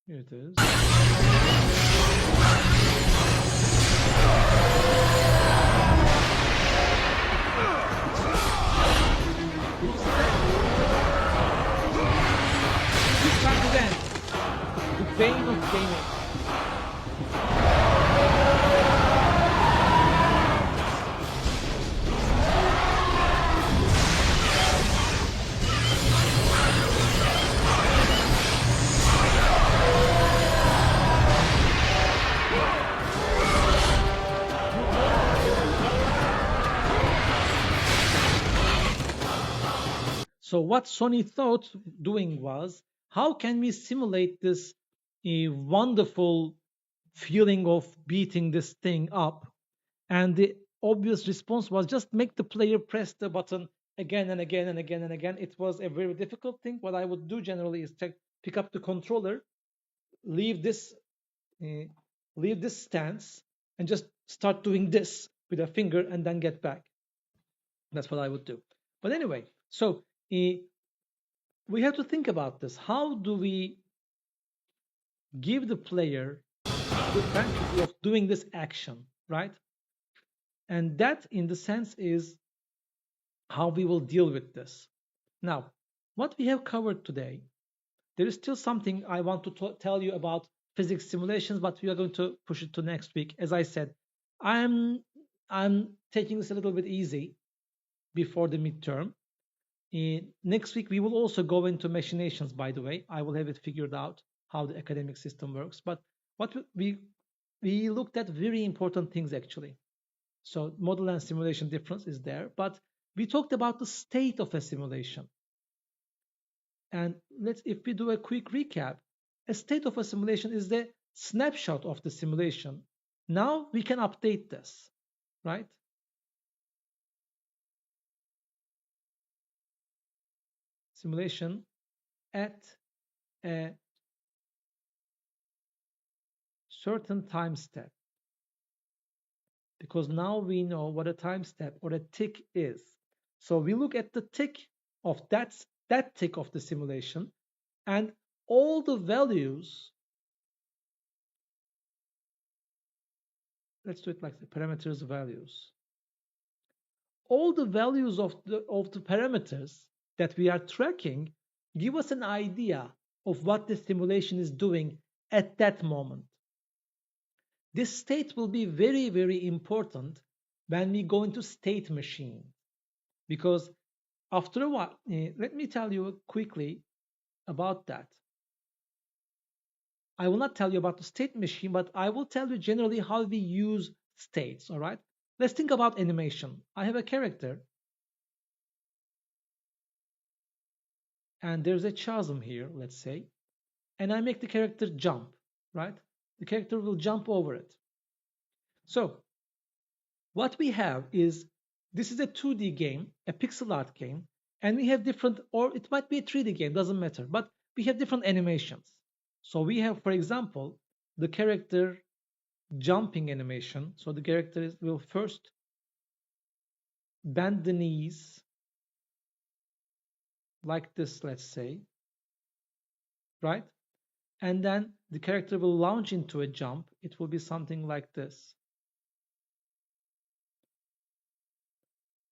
Here it is. This time event, the bane of gaming. So what Sony thought doing was, how can we simulate this wonderful feeling of beating this thing up? And the obvious response was just make the player press the button again and again and again and again. It was a very difficult thing. What I would do generally is check pick up the controller, leave this stance, and just start doing this with a finger and then get back. That's what I would do. But anyway, so we have to think about this. How do we give the player the fantasy of doing this action, right? And that, in the sense, is how we will deal with this. Now, what we have covered today, there is still something I want to tell you about physics simulations, but we are going to push it to next week. As I said, I'm taking this a little bit easy before the midterm. Next week, we will also go into machinations, by the way. I will have it figured out how the academic system works. But what we looked at very important things, actually. So model and simulation difference is there. But we talked about the state of a simulation. And if we do a quick recap, a state of a simulation is the snapshot of the simulation. Now we can update this, right? Simulation at a certain time step. Because now we know what a time step or a tick is. So we look at the tick of that tick of the simulation, and all the values, let's do it like the parameters values. All the values of the parameters that we are tracking give us an idea of what the simulation is doing at that moment. This state will be very, very important when we go into state machine, because after a while, let me tell you quickly about that. I will not tell you about the state machine, but I will tell you generally how we use states, all right? Let's think about animation. I have a character, and there's a chasm here, let's say, and I make the character jump, right? The character will jump over it. So what we have is, this is a 2D game, a pixel art game, and we have different, or it might be a 3D game, doesn't matter, but we have different animations. So we have, for example, the character jumping animation. So the character will first bend the knees like this, let's say, right? And then the character will launch into a jump. It will be something like this.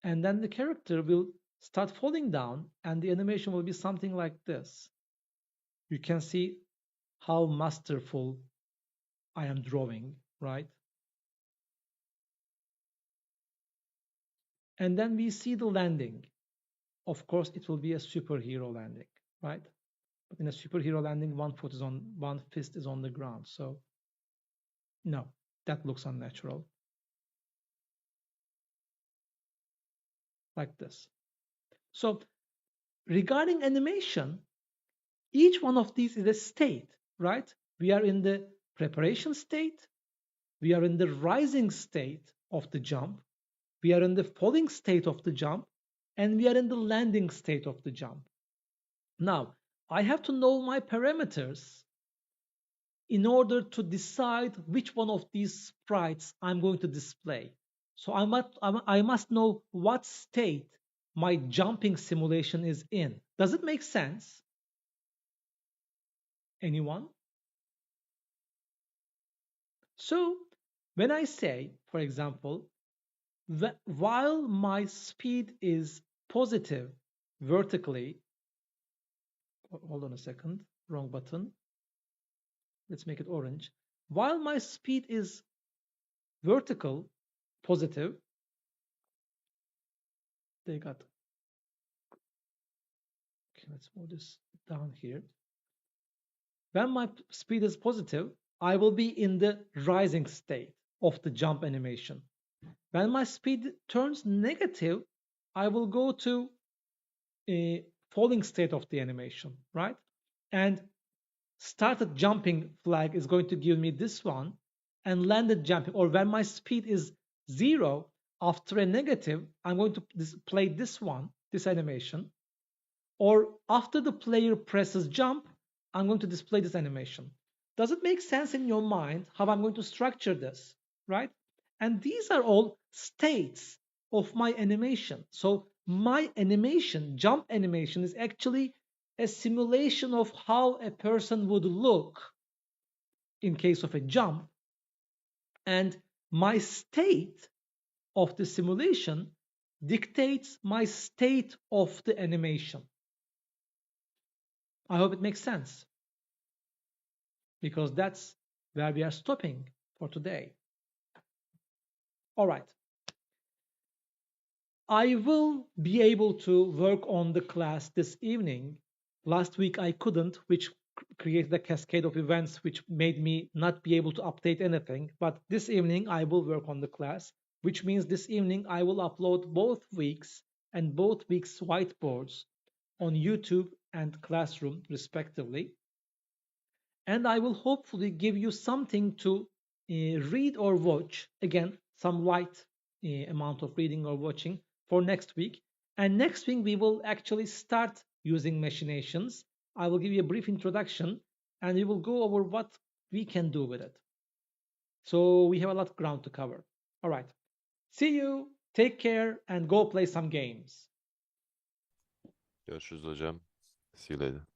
And then the character will start falling down, and the animation will be something like this. You can see how masterful I am drawing, right? And then we see the landing. Of course, it will be a superhero landing, right? But in a superhero landing, one fist is on the ground. So no, that looks unnatural. Like this. So regarding animation, each one of these is a state, right? We are in the preparation state. We are in the rising state of the jump. We are in the falling state of the jump. And we are in the landing state of the jump. Now, I have to know my parameters in order to decide which one of these sprites I'm going to display. So I must know what state my jumping simulation is in. Does it make sense? Anyone? So when I say, for example, that while my speed is positive vertically, hold on a second, wrong button. Let's make it orange. While my speed is vertical, positive, they got, okay, let's move this down here. When my speed is positive, I will be in the rising state of the jump animation. When my speed turns negative, I will go to a falling state of the animation, right? And started jumping flag is going to give me this one, and landed jumping, or when my speed is 0 after a negative, I'm going to play this one, this animation. Or after the player presses jump, I'm going to display this animation. Does it make sense in your mind how I'm going to structure this, right? And these are all states of my animation. So my animation, jump animation, is actually a simulation of how a person would look in case of a jump. And my state of the simulation dictates my state of the animation. I hope it makes sense, because that's where we are stopping for today. All right. I will be able to work on the class this evening. Last week I couldn't, which created a cascade of events which made me not be able to update anything. But this evening I will work on the class, which means this evening I will upload both weeks and both weeks' whiteboards on YouTube and Classroom respectively. And I will hopefully give you something to read or watch. Again, some light amount of reading or watching for next week. And next week we will actually start using machinations. I will give you a brief introduction and we will go over what we can do with it. So we have a lot of ground to cover. All right. See you. Take care and go play some games. Görüşürüz hocam. See you later.